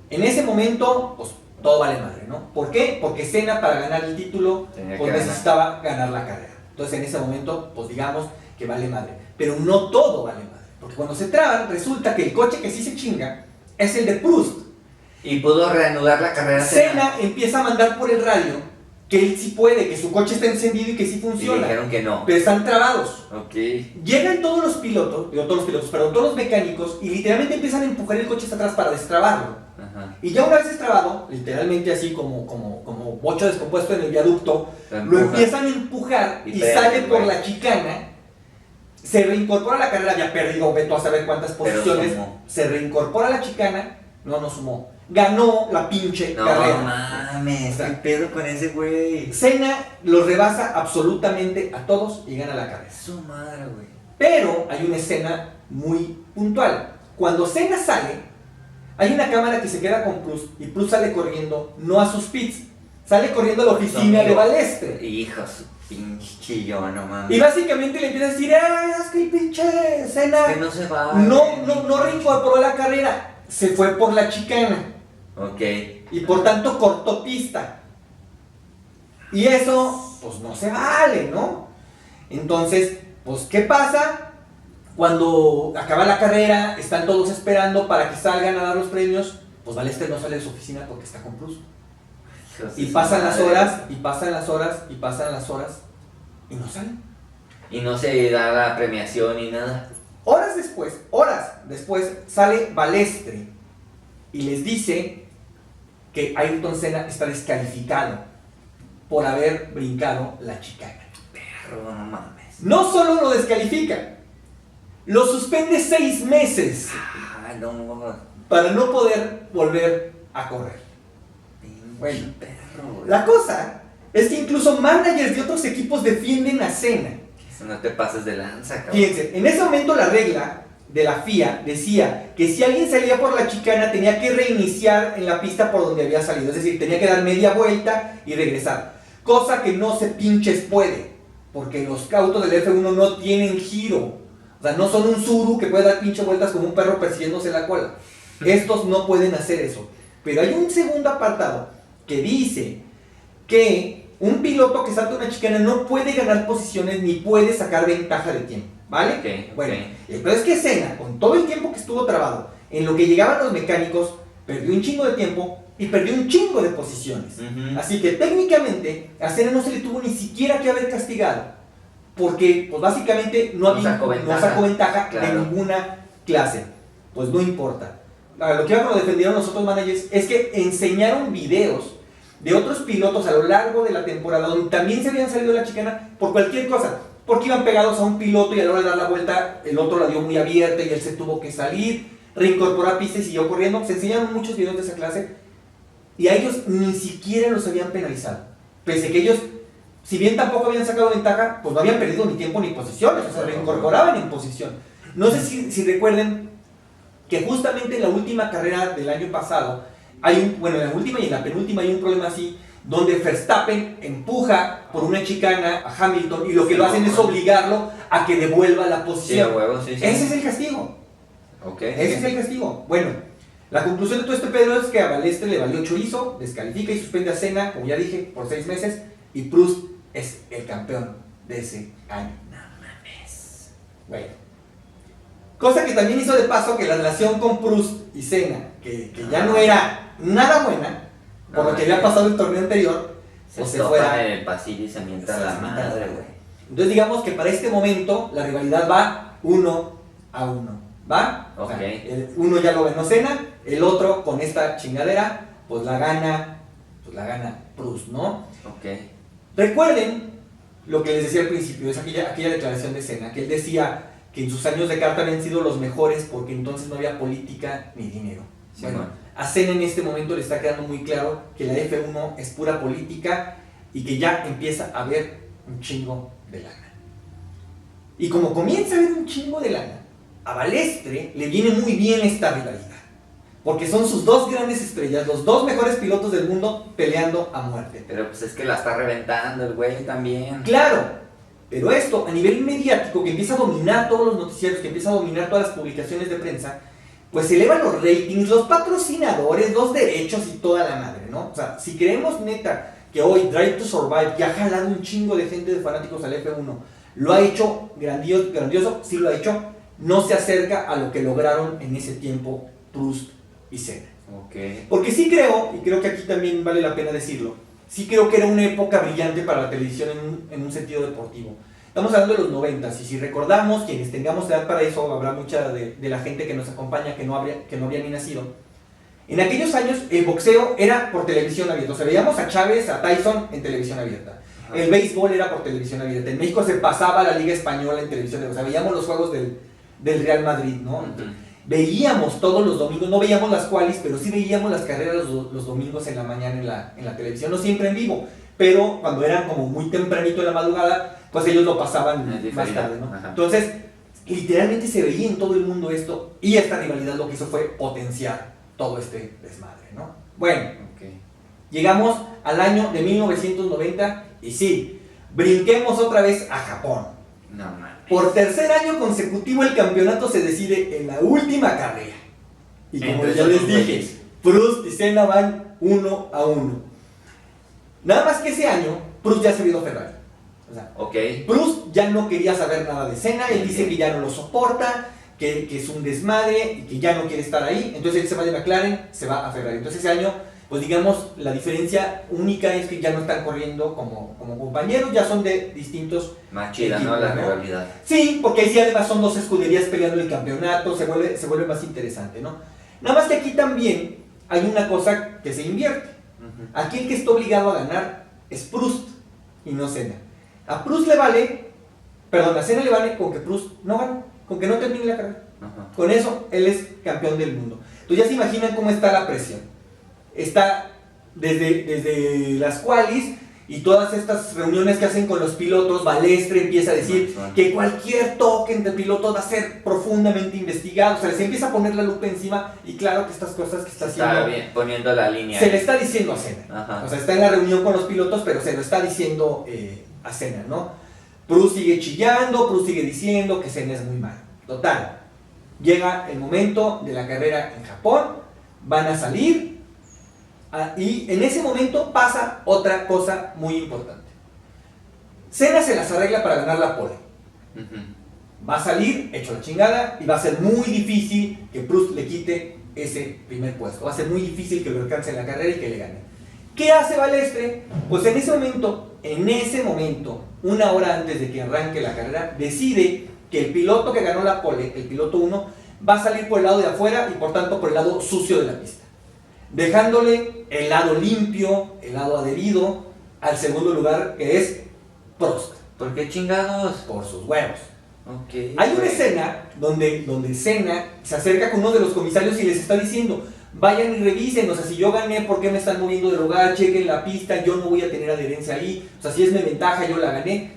B: En ese momento, pues todo vale madre, ¿no? ¿Por qué? Porque Senna para ganar el título pues necesitaba ganar la carrera. Entonces en ese momento, pues digamos que vale madre. Pero no todo vale madre. Porque cuando se traban, resulta que el coche que sí se chinga es el de Proust.
C: Y pudo reanudar la carrera.
B: Senna empieza a mandar por el radio que él sí puede, que su coche está encendido y que sí funciona.
C: Y dijeron que no.
B: Pero están trabados.
C: Okay.
B: Llegan todos los mecánicos, y literalmente empiezan a empujar el coche hacia atrás para destrabarlo. Y ya una vez destrabado, literalmente así como bocho descompuesto en el viaducto, lo empiezan a empujar y sale por la chicana, se reincorpora a la carrera, había perdido, veto a saber cuántas posiciones, se reincorpora a la chicana, no sumó, ganó la pinche carrera.
C: No mames, ¿qué pedo con ese güey?
B: Senna los rebasa absolutamente a todos y gana la carrera.
C: Su madre, güey.
B: Pero hay una escena muy puntual. Cuando Senna sale, Hay una cámara que se queda con Proust y Proust sale corriendo, no a sus pits, sale corriendo a la oficina de Balestre.
C: Hijo, su pinche chillón, no mames.
B: Y básicamente le empieza a decir, es que el pinche Senna
C: Que no se va.
B: no reincorporó la carrera, se fue por la chicana.
C: Ok.
B: Y por tanto cortó pista. Y eso, pues no se vale, ¿no? Entonces, pues, ¿qué pasa? Cuando acaba la carrera, están todos esperando para que salgan a dar los premios, pues Balestre no sale de su oficina porque está con Proust. Y pasan las horas, y pasan las horas, y pasan las horas, y no salen.
C: Y no se da la premiación ni nada.
B: Horas después, sale Balestre y les dice que Ayrton Senna está descalificado por haber brincado la chicana.
C: Perro, no mames.
B: No solo lo descalifica, lo suspende 6 meses
C: Ah, no.
B: para no poder volver a correr. Bueno,
C: Perro, güey.
B: la cosa es que incluso managers de otros equipos defienden a Senna.
C: Eso no te pases de lanza, cabrón.
B: Fíjense, en ese momento la regla de la FIA decía que si alguien salía por la chicana tenía que reiniciar en la pista por donde había salido, es decir, tenía que dar media vuelta y regresar, cosa que no se pinches puede, porque los autos del F1 no tienen giro, o sea, no son un Zuru que puede dar pinche vueltas como un perro persiguiéndose la cola. Estos no pueden hacer eso, pero hay un segundo apartado que dice que un piloto que salta una chicana no puede ganar posiciones ni puede sacar ventaja de tiempo, ¿vale?
C: Okay.
B: Bueno, el peor es que Senna, con todo el tiempo que estuvo trabado, en lo que llegaban los mecánicos, perdió un chingo de tiempo y perdió un chingo de posiciones. Así que técnicamente a Senna no se le tuvo ni siquiera que haber castigado, porque pues básicamente no sacó ventaja
C: claro,
B: de ninguna clase. Pues no importa. Lo que lo defendieron los otros managers es que enseñaron videos de otros pilotos a lo largo de la temporada donde también se habían salido de la chicana por cualquier cosa, porque iban pegados a un piloto y a la hora de dar la vuelta el otro la dio muy abierta y él se tuvo que salir, reincorporó a pista y siguió corriendo. Se enseñaron muchos videos de esa clase y a ellos ni siquiera los habían penalizado, pese que ellos, si bien tampoco habían sacado ventaja, pues no habían perdido ni tiempo ni posiciones, o sea, reincorporaban en posición. No sé si recuerden que justamente en la última carrera del año pasado, en la última y en la penúltima hay un problema así, donde Verstappen empuja por una chicana a Hamilton y lo que lo hacen es obligarlo a que devuelva la posición.
C: Sí, huevo, sí.
B: Ese es el castigo.
C: Okay.
B: Ese es el castigo. Bueno, la conclusión de todo este pedo es que a Balestre le valió chorizo, descalifica y suspende a Senna, como ya dije, por 6 meses, y Proust es el campeón de ese año.
C: No mames.
B: Bueno. Cosa que también hizo de paso que la relación con Proust y Senna, que ya no era nada buena, por lo que había pasado el torneo anterior,
C: Se
B: fuera
C: topan en el pasillo y se mientan la madre, güey.
B: Entonces digamos que para este momento la rivalidad va 1-1, ¿va?
C: Ok.
B: O sea, uno ya lo ganó Senna, el otro con esta chingadera, pues la gana Proust, ¿no?
C: Ok.
B: Recuerden lo que les decía al principio, es aquella declaración de Senna, que él decía que en sus años de karting habían sido los mejores porque entonces no había política ni dinero.
C: Sí,
B: Bueno, a Senna en este momento le está quedando muy claro que la F1 es pura política y que ya empieza a haber un chingo de lana. Y como comienza a haber un chingo de lana, a Balestre le viene muy bien esta rivalidad, porque son sus dos grandes estrellas, los dos mejores pilotos del mundo peleando a muerte.
C: Pero pues es que la está reventando el güey también.
B: Claro, pero esto a nivel mediático, que empieza a dominar todos los noticieros, que empieza a dominar todas las publicaciones de prensa, pues elevan los ratings, los patrocinadores, los derechos y toda la madre, ¿no? O sea, si creemos neta que hoy Drive to Survive, que ha jalado un chingo de gente de fanáticos al F1, lo ha hecho grandioso, sí lo ha hecho, no se acerca a lo que lograron en ese tiempo Proust y Senna.
C: Ok.
B: Porque sí creo, y creo que aquí también vale la pena decirlo, sí creo que era una época brillante para la televisión en un sentido deportivo. Estamos hablando de los 90 y si recordamos, quienes tengamos edad para eso, habrá mucha de la gente que nos acompaña que no había ni nacido. En aquellos años el boxeo era por televisión abierta, o sea, veíamos a Chávez, a Tyson en televisión abierta. El béisbol era por televisión abierta. En México se pasaba la Liga Española en televisión abierta, o sea, veíamos los juegos del Real Madrid, ¿no? Veíamos todos los domingos, no veíamos las qualis, pero sí veíamos las carreras los domingos en la mañana en la televisión, no siempre en vivo, pero cuando eran como muy tempranito en la madrugada, pues ellos lo pasaban más tarde, ¿no?
C: Ajá.
B: Entonces, literalmente se veía en todo el mundo esto, y esta rivalidad lo que hizo fue potenciar todo este desmadre, ¿no? Bueno,
C: Okay.
B: llegamos al año de 1990 y sí, brinquemos otra vez a Japón.
C: No mames.
B: Por tercer año consecutivo el campeonato se decide en la última carrera. Y como
C: Entre
B: ya
C: esos
B: les
C: dos
B: dije,
C: güeyes.
B: Proust y Senna van 1-1. Nada más que ese año, Proust ya se había ido a Ferrari. O sea,
C: Ok.
B: Proust ya no quería saber nada de Senna, él dice que ya no lo soporta, que es un desmadre y que ya no quiere estar ahí. Entonces él se va de McLaren, se va a Ferrari. Entonces ese año, pues digamos, la diferencia única es que ya no están corriendo como compañeros, ya son de distintos.
C: Más chida, ¿no? La rivalidad.
B: Sí, porque ahí sí además son dos escuderías peleando el campeonato, se vuelve más interesante, ¿no? Nada más que aquí también hay una cosa que se invierte.
C: Ujú.
B: Aquí el que está obligado a ganar es Proust y no Senna. A Proust le vale, perdón, a Senna le vale con que Proust no gane, con que no termine la carrera.
C: Ajá.
B: Con eso, él es campeón del mundo. Entonces ya se imaginan cómo está la presión. Está desde las qualis y todas estas reuniones que hacen con los pilotos, Balestre empieza a decir que cualquier toque entre pilotos va a ser profundamente investigado. O sea, se empieza a poner la lupa encima y claro que estas cosas que está haciendo...
C: Está bien, poniendo la línea.
B: Se le está diciendo a Senna.
C: Ajá.
B: O sea, está en la reunión con los pilotos, pero se lo está diciendo a Senna, ¿no? Proust sigue chillando, Proust sigue diciendo que Senna es muy malo. Total, llega el momento de la carrera en Japón, van a salir y en ese momento pasa otra cosa muy importante. Senna se las arregla para ganar la pole.
C: Ujú.
B: Va a salir hecho la chingada y va a ser muy difícil que Proust le quite ese primer puesto. Va a ser muy difícil que lo alcance en la carrera y que le gane. ¿Qué hace Balestre? Pues en ese momento, una hora antes de que arranque la carrera, decide que el piloto que ganó la pole, el piloto 1, va a salir por el lado de afuera y por tanto por el lado sucio de la pista, dejándole el lado limpio, el lado adherido al segundo lugar, que es Prost,
C: ¿Por qué chingados?
B: por sus huevos.
C: Ok.
B: Hay una
C: güey.
B: escena donde Senna se acerca con uno de los comisarios y les está diciendo: vayan y revisen, o sea, si yo gané, ¿por qué me están moviendo de lugar? Chequen la pista, yo no voy a tener adherencia ahí, o sea, si es mi ventaja, yo la gané.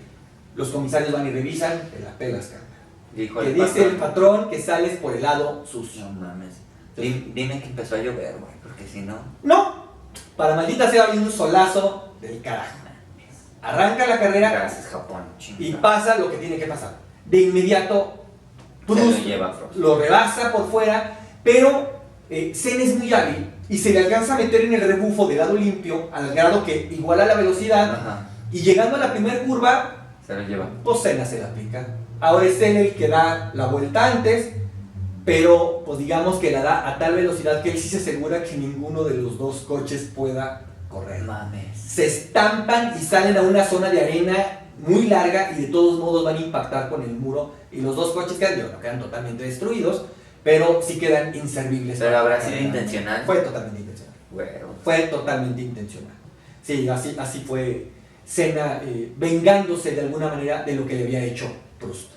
B: Los comisarios van y revisan, te la pelas, carnal.
C: Dijo
B: Que
C: el
B: dice el
C: patrón.
B: patrón que sales por el lado sucio.
C: No mames. Dime que empezó a llover, güey, porque si no.
B: No, para maldita sea, hay un solazo del carajo. Arranca la carrera
C: Gracias, Japón.
B: y
C: Chingada.
B: pasa lo que tiene que pasar. De inmediato,
C: Se lo
B: Proust
C: lleva Prost.
B: lo rebasa por fuera, pero Senna es muy hábil y se le alcanza a meter en el rebufo de lado limpio al grado que iguala la velocidad.
C: Ajá.
B: Y llegando a la primera curva,
C: Se lo lleva.
B: pues Senna se la pica. Ahora es Senna el que da la vuelta antes, pero pues digamos que la da a tal velocidad que él sí se asegura que ninguno de los dos coches pueda correr.
C: Mames.
B: Se estampan y salen a una zona de arena muy larga y de todos modos van a impactar con el muro y los dos coches quedan totalmente destruidos, pero sí quedan inservibles.
C: Pero
B: para
C: habrá
B: la
C: sido
B: carrera.
C: intencional.
B: Fue totalmente intencional.
C: Güey.
B: Fue totalmente intencional. Sí, así fue Senna vengándose de alguna manera de lo que le había hecho Proust.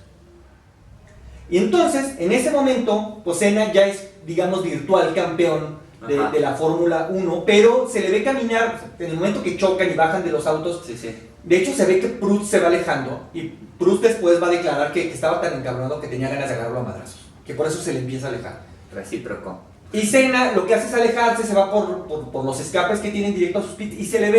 B: Y entonces, en ese momento, pues Senna ya es, digamos, virtual campeón
C: Ajá.
B: de la Fórmula 1, pero se le ve caminar, en el momento que chocan y bajan de los autos,
C: Sí, sí.
B: de hecho se ve que Proust se va alejando, y Proust después va a declarar que estaba tan encabronado que tenía ganas de agarrarlo a madrazos, que por eso se le empieza a alejar.
C: Recíproco.
B: Y Senna lo que hace es alejarse, se va por los escapes que tienen directo a sus pits, y se le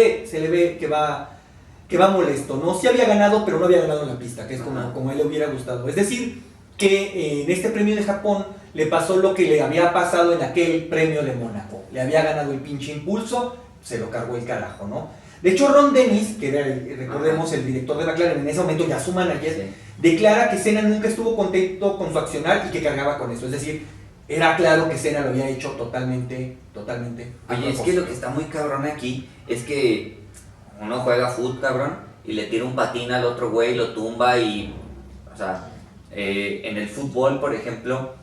B: ve que va molesto, ¿no? Sí había ganado, pero no había ganado en la pista, que es
C: Ajá.
B: como a él le hubiera gustado. Es decir, que en este premio de Japón le pasó lo que le había pasado en aquel premio de Mónaco. Le había ganado el pinche impulso, se lo cargó el carajo, ¿no? De hecho, Ron Dennis, que era, recordemos, el director de McLaren, en ese momento ya su manager,
C: Sí.
B: declara que Senna nunca estuvo contento con su accionar y que cargaba con eso. Es decir, era claro que Senna lo había hecho totalmente a
C: Oye, es
B: propósito.
C: que lo que está muy cabrón aquí es que uno juega fútbol, cabrón, y le tira un patín al otro güey, lo tumba y, o sea, en el fútbol, por ejemplo,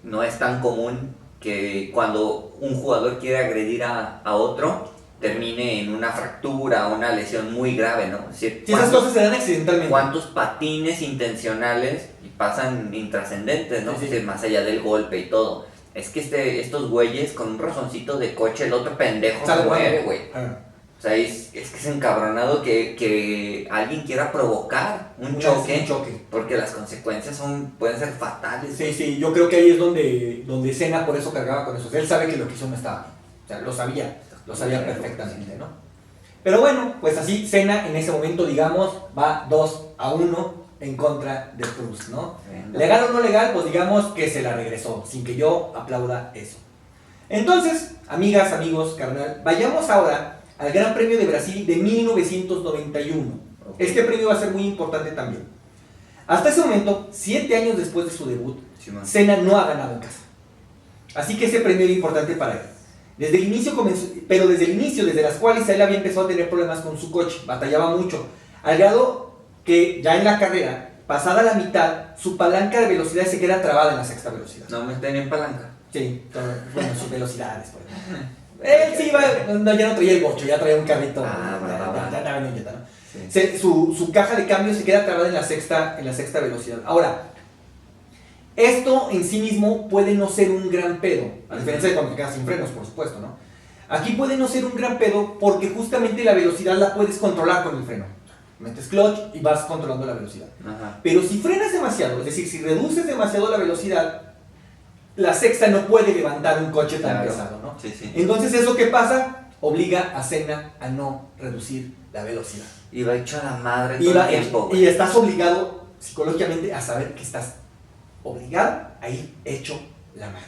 C: no es tan común que cuando un jugador quiere agredir a otro, termine en una fractura o una lesión muy grave, ¿no? Es decir,
B: Si esas cosas se dan accidentalmente.
C: ¿cuántos patines intencionales y pasan intrascendentes, ¿no?
B: Sí, sí.
C: Es decir, más allá del golpe y todo. Es que estos güeyes con un razoncito de coche, el otro pendejo se
B: Sale
C: muere,
B: bueno.
C: güey.
B: Ah.
C: O sea, es que es encabronado que alguien quiera provocar un choque, porque las consecuencias pueden ser fatales.
B: Sí, yo creo que ahí es donde Senna por eso cargaba con eso. Él sabe que lo que hizo no estaba bien. O sea, lo sabía perfectamente, ¿no? Pero bueno, pues así Senna en ese momento, digamos, va 2-1 en contra de Proust, ¿no? Legal o no legal, pues digamos que se la regresó, sin que yo aplauda eso. Entonces, amigas, amigos, carnal, vayamos ahora al Gran Premio de Brasil de 1991. Este premio va a ser muy importante también. Hasta ese momento, 7 años después de su debut, Senna no ha ganado en casa. Así que ese premio era importante para él. Desde el inicio desde las cuales él había empezado a tener problemas con su coche, batallaba mucho, al grado que ya en la carrera, pasada la mitad, su palanca de velocidad se queda trabada en la sexta velocidad.
C: No me tenía en palanca.
B: Sí, bueno, sus velocidades. Pues. Él sí iba, ya no traía el bocho, ya traía un carrito. Ya estaba en un Jetta, ¿no? Sí. Su caja de cambio se queda trabada en la sexta velocidad. Ahora, esto en sí mismo puede no ser un gran pedo, a diferencia de cuando te quedas sin frenos, por supuesto, ¿no? Aquí puede no ser un gran pedo porque justamente la velocidad la puedes controlar con el freno. Metes clutch y vas controlando la velocidad.
C: Ajá.
B: Pero si frenas demasiado, es decir, si reduces demasiado la velocidad, la sexta no puede levantar un coche tan pesado, ¿no?
C: Sí.
B: Entonces, ¿eso qué pasa? Obliga a Senna a no reducir la velocidad.
C: Y va hecho a la madre todo el tiempo.
B: Y estás obligado psicológicamente a saber que estás obligado a ir hecho la madre.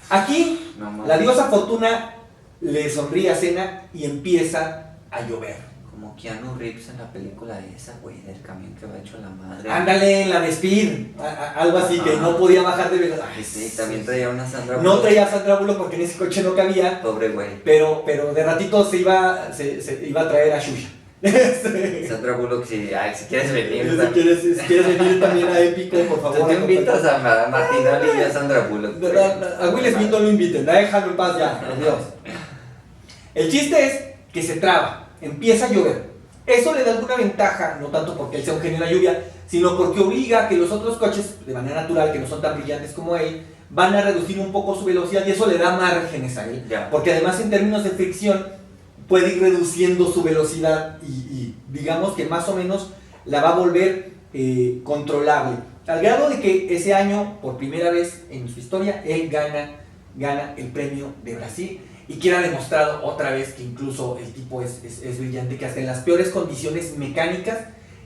B: Aquí, la diosa Fortuna le sonríe a Senna y empieza a llover.
C: Como Keanu Reeves en la película esa, güey, del camión que va hecho la madre.
B: Ándale, en la de Speed, algo así, que no podía bajar de velocidad.
C: Sí, también traía una Sandra Bullock.
B: No traía Sandra Bullock porque en ese coche no cabía.
C: Pobre güey.
B: Pero de ratito se iba a traer a Xuxa.
C: Sandra Bullock, si quieres venir.
B: Si quieres venir también a Épico, por favor.
C: Tú te invitas a Martinoli y a Sandra Bullock.
B: A Will Smith no lo inviten, déjalo en paz ya, por Dios. El chiste es que se traba. Empieza a llover. Eso le da alguna ventaja, no tanto porque él sea un genio de la lluvia, sino porque obliga a que los otros coches, de manera natural, que no son tan brillantes como él, van a reducir un poco su velocidad y eso le da márgenes a él. Porque además en términos de fricción puede ir reduciendo su velocidad y digamos que más o menos la va a volver controlable. Al grado de que ese año, por primera vez en su historia, él gana el premio de Brasil. Y queda demostrado otra vez que incluso el tipo es brillante, que hasta en las peores condiciones mecánicas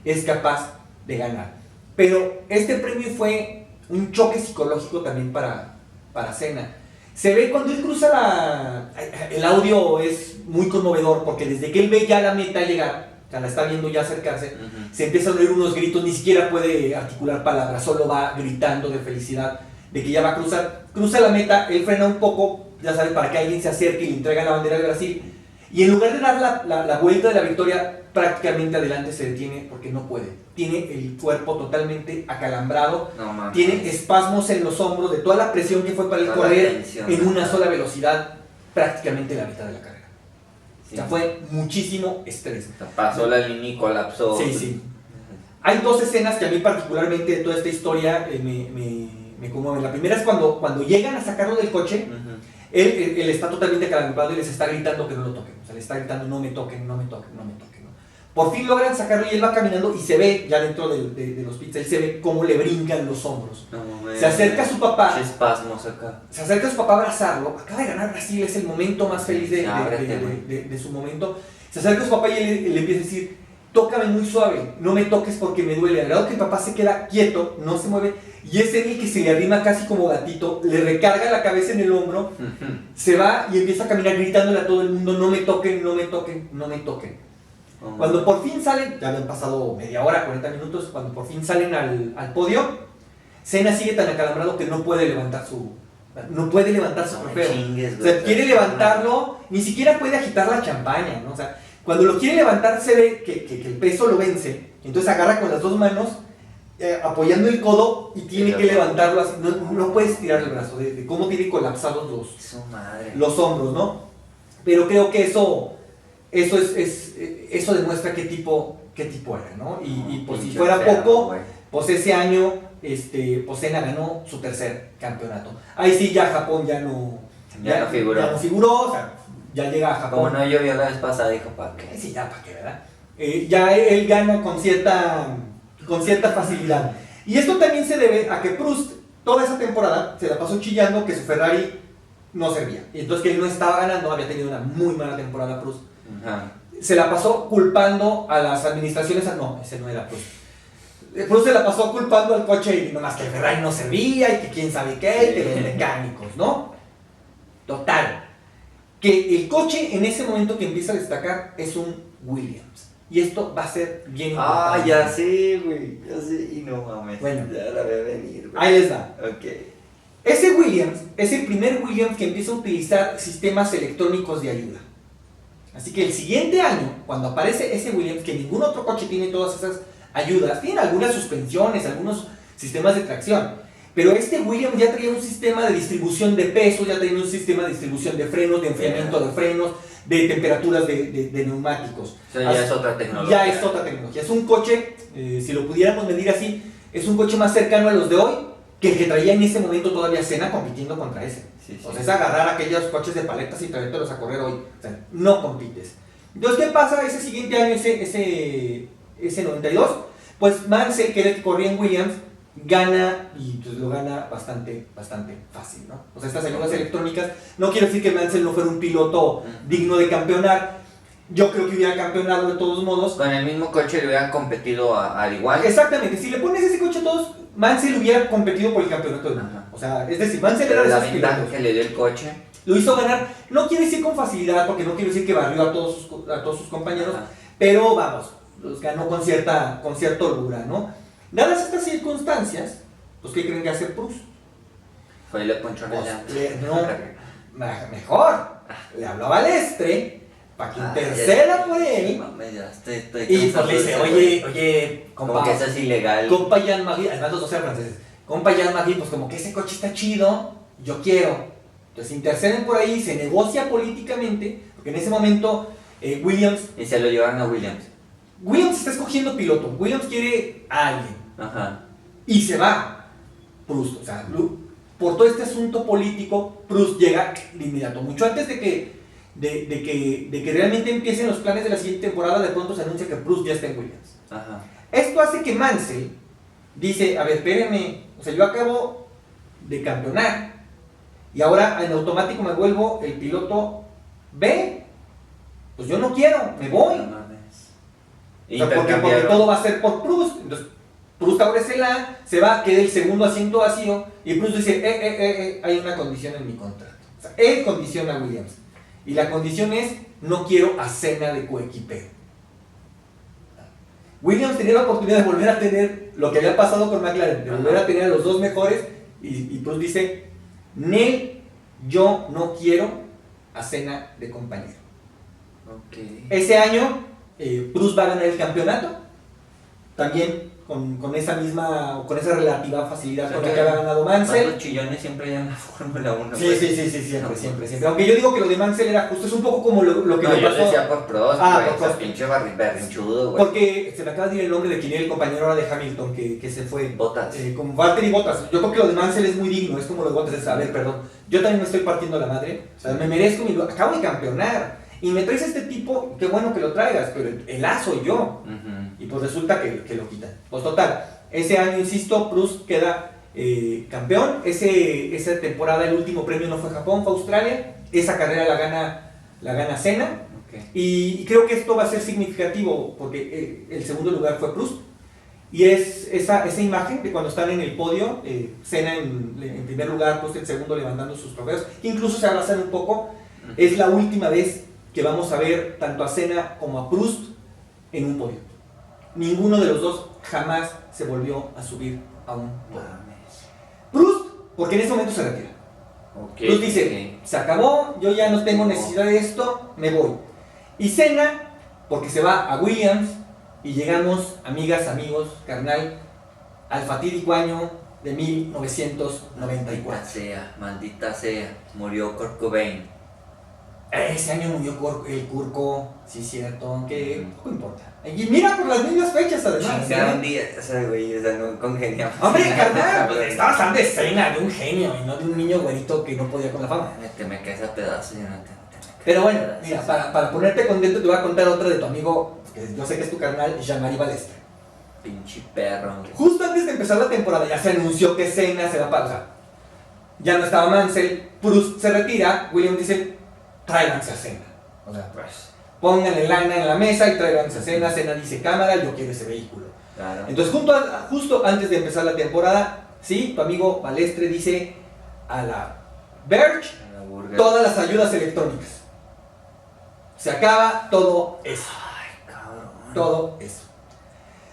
B: es capaz de ganar. Pero este premio fue un choque psicológico también para Senna. Se ve cuando él cruza el audio es muy conmovedor porque desde que él ve ya la meta llegar, o sea, la está viendo ya acercarse, se empiezan a oír unos gritos, ni siquiera puede articular palabras, solo va gritando de felicidad de que ya va a cruzar. Cruza la meta, él frena un poco, ya sabe, para que alguien se acerque y le entregue la bandera de Brasil. Y en lugar de dar la vuelta de la victoria, prácticamente adelante se detiene porque no puede. Tiene el cuerpo totalmente acalambrado, tiene espasmos en los hombros de toda la presión que fue para él correr en una sola velocidad, prácticamente la mitad de la carrera. Sí. O sea, fue muchísimo estrés.
C: Pasó la línea y colapsó.
B: Sí. Hay dos escenas que a mí particularmente de toda esta historia me conmueven. La primera es cuando llegan a sacarlo del coche. Él está totalmente acalambrado y les está gritando que no lo toquen. O sea, le está gritando no me toquen, no me toquen, no me toquen, ¿no? Por fin logran sacarlo y él va caminando y se ve, ya dentro de los pits, él se ve cómo le brincan los hombros. Se acerca a su papá.
C: Espasmos acá.
B: Se acerca a su papá a abrazarlo. Acaba de ganar Brasil, es el momento más feliz de su momento. Se acerca a su papá y él le empieza a decir, tócame muy suave, no me toques porque me duele. Al grado que el papá se queda quieto, no se mueve. Y es él el que se le arrima casi como gatito, le recarga la cabeza en el hombro, se va y empieza a caminar gritándole a todo el mundo, no me toquen, no me toquen, no me toquen. Cuando por fin salen, ya habían pasado media hora, 40 minutos, cuando por fin salen al podio, Senna sigue tan acalambrado que no puede levantar su trofeo. O sea, quiere levantarlo, ni siquiera puede agitar la champaña, ¿no? O sea, cuando lo quiere levantar se ve que el peso lo vence, entonces agarra con las dos manos, apoyando el codo y tiene que levantarlo así. No puedes tirar el brazo, de cómo tiene colapsados los hombros, ¿no? Pero creo que eso demuestra qué tipo era, ¿no? Y pues si fuera poco, pues ese año pues Senna ganó su tercer campeonato. Ahí sí ya Japón ya no figuró, o sea, ya llega a Japón.
C: Como no llovió la vez pasada, dijo, ¿para qué?
B: Sí, ya, ¿para qué, verdad? Ya él gana con cierta facilidad. Y esto también se debe a que Proust, toda esa temporada, se la pasó chillando que su Ferrari no servía. Y entonces que él no estaba ganando, había tenido una muy mala temporada Proust.
C: Ajá.
B: Se la pasó culpando a las administraciones, no, ese no era Proust. Proust se la pasó culpando al coche y nomás que el Ferrari no servía y que quién sabe qué, y que los mecánicos, ¿no? Total. Que el coche en ese momento que empieza a destacar es un Williams. Y esto va a ser bien importante.
C: Ah, ya sé, güey. Ya sé. Y no mames.
B: Bueno.
C: Ya la veo venir, güey.
B: Ahí les da.
C: Ok.
B: Ese Williams es el primer Williams que empieza a utilizar sistemas electrónicos de ayuda. Así que el siguiente año, cuando aparece ese Williams, que ningún otro coche tiene todas esas ayudas, tiene algunas suspensiones, algunos sistemas de tracción, pero este Williams ya traía un sistema de distribución de peso, ya traía un sistema de distribución de frenos, de enfriamiento de frenos, de temperaturas de neumáticos.
C: O sea, ya es otra tecnología.
B: Ya es otra tecnología. Es un coche, si lo pudiéramos medir así, es un coche más cercano a los de hoy que el que traía en ese momento todavía Senna compitiendo contra ese.
C: Sí.
B: O sea, es agarrar aquellos coches de paletas y traértelos a correr hoy. O sea, no compites. Entonces, ¿qué pasa ese siguiente año, ese 92? Pues Mansell, que era el que corría en Williams, gana y pues lo gana bastante fácil, ¿no? O sea, estas ayudas electrónicas, no quiero decir que Mansell no fuera un piloto digno de campeonar. Yo creo que hubiera campeonado de todos modos.
C: Con el mismo coche le hubieran competido al igual.
B: Exactamente, si le pones ese coche a todos, Mansell hubiera competido por el campeonato del mundo. O sea, es decir, Mansell
C: Pero
B: era de
C: la
B: esos
C: ventaja
B: pilotos.
C: que le dio el coche.
B: Lo hizo ganar, no quiero decir con facilidad, porque no quiero decir que barrió a todos sus compañeros,
C: Ajá.
B: pero vamos, los ganó con cierta holgura, ¿no? Dadas estas circunstancias, pues ¿qué creen que hace Proust?
C: Fue y le ponchó una
B: Pues,
C: llanta.
B: mejor, le habló a Balestre para que interceda por él,
C: Mames, ya estoy
B: y pues
C: cansado
B: le
C: de
B: dice,
C: ese
B: oye,
C: güey. Como
B: compa,
C: que eso es ilegal.
B: compa Jean-Marie, además los dos eran franceses, compa Jean-Marie, pues como que ese coche está chido, yo quiero. Entonces interceden por ahí, se negocia políticamente, porque en ese momento Williams
C: Y se lo llevaron a Williams.
B: está escogiendo piloto, Williams quiere a alguien,
C: Ajá.
B: y se va Proust, o sea, por todo este asunto político, Proust llega de inmediato, mucho antes de que realmente empiecen los planes de la siguiente temporada, de pronto se anuncia que Proust ya está en Williams.
C: Ajá.
B: Esto hace que Mansell dice, a ver, espérenme, o sea, yo acabo de campeonar, y ahora en automático me vuelvo el piloto B, pues yo no quiero, me voy.
C: No mames.
B: O sea, porque todo va a ser por Proust. Entonces, Proust ahora es el A, se va, queda el segundo asiento vacío, y Proust dice, hay una condición en mi contrato. O sea, él condiciona a Williams. Y la condición es, no quiero a Senna de coequipero. Williams tenía la oportunidad de volver a tener lo que había pasado con McLaren, de volver a tener a los dos mejores, y Proust dice, Nel, yo no quiero a Senna de compañero.
C: Okay.
B: Ese año, Proust va a ganar el campeonato, también con esa misma, con esa relativa facilidad
C: O sea
B: con la
C: que
B: que había ganado Mansell.
C: Los chillones siempre hay en la Fórmula 1.
B: Sí, siempre. Aunque yo digo que lo de Mansell era justo, es un poco como lo que
C: No,
B: le
C: yo
B: pasó.
C: decía por Prost,
B: Ah,
C: güey.
B: por
C: O sea,
B: Prost.
C: pinche berrinchudo, güey.
B: Porque se me acaba de decir el nombre de quien era el compañero ahora de Hamilton que se fue.
C: Bottas.
B: Con Valtteri Bottas. Yo creo que lo de Mansell es muy digno, es como lo de Bottas, es, a ver, perdón. Yo también me estoy partiendo la madre. O sea, me merezco acabo de campeonar. Y me traes a este tipo, qué bueno que lo traigas, pero el A soy yo.
C: Ujú.
B: Y pues resulta que lo quitan. Pues total, ese año, insisto, Proust queda campeón. Esa temporada el último premio no fue Japón, fue Australia. Esa carrera la gana Senna.
C: Okay.
B: Y creo que esto va a ser significativo porque el segundo lugar fue Proust. Y es esa imagen de cuando están en el podio, Senna en primer lugar, Proust en segundo levantando sus trofeos. Incluso se abrazan un poco. Es la última vez que vamos a ver tanto a Senna como a Proust en un podio. Ninguno de los dos jamás se volvió a subir a un podio. Proust, porque en ese momento se retira.
C: Okay.
B: Proust dice, se acabó, yo ya no tengo necesidad de esto, me voy. Y Senna, porque se va a Williams, y llegamos, amigas, amigos, carnal, al fatídico año de 1994.
C: Maldita sea, murió Kurt Cobain.
B: Ese año murió el Curco, sí, cierto, que poco importa. Y mira por las mismas fechas, además.
C: Chingar un día, o sea, güey, o sea, no congeniamos.
B: Hombre, carnal, pues estabas hablando de Senna, de un genio, y no de un niño güerito que no podía con la fama.
C: Te me caes a pedazos, Jonathan.
B: Pero bueno, mira, para ponerte contento te voy a contar otra de tu amigo, que yo sé que es tu carnal, Jean-Marie Balestre.
C: Pinche perro, hombre.
B: Justo antes de empezar la temporada ya se anunció que Senna se va a pausar. Ya no estaba Mansell, Proust se retira, William dice, tráiganse a Senna. O sea,
C: Pues,
B: pónganle lana en la mesa y tráiganse a Senna. Senna dice, cámara, yo quiero ese vehículo.
C: claro.
B: Entonces, justo antes de empezar la temporada, sí, tu amigo Balestre dice a la Verge
C: La burger.
B: todas las ayudas electrónicas. Se acaba todo eso.
C: Ay, cabrón.
B: Todo eso.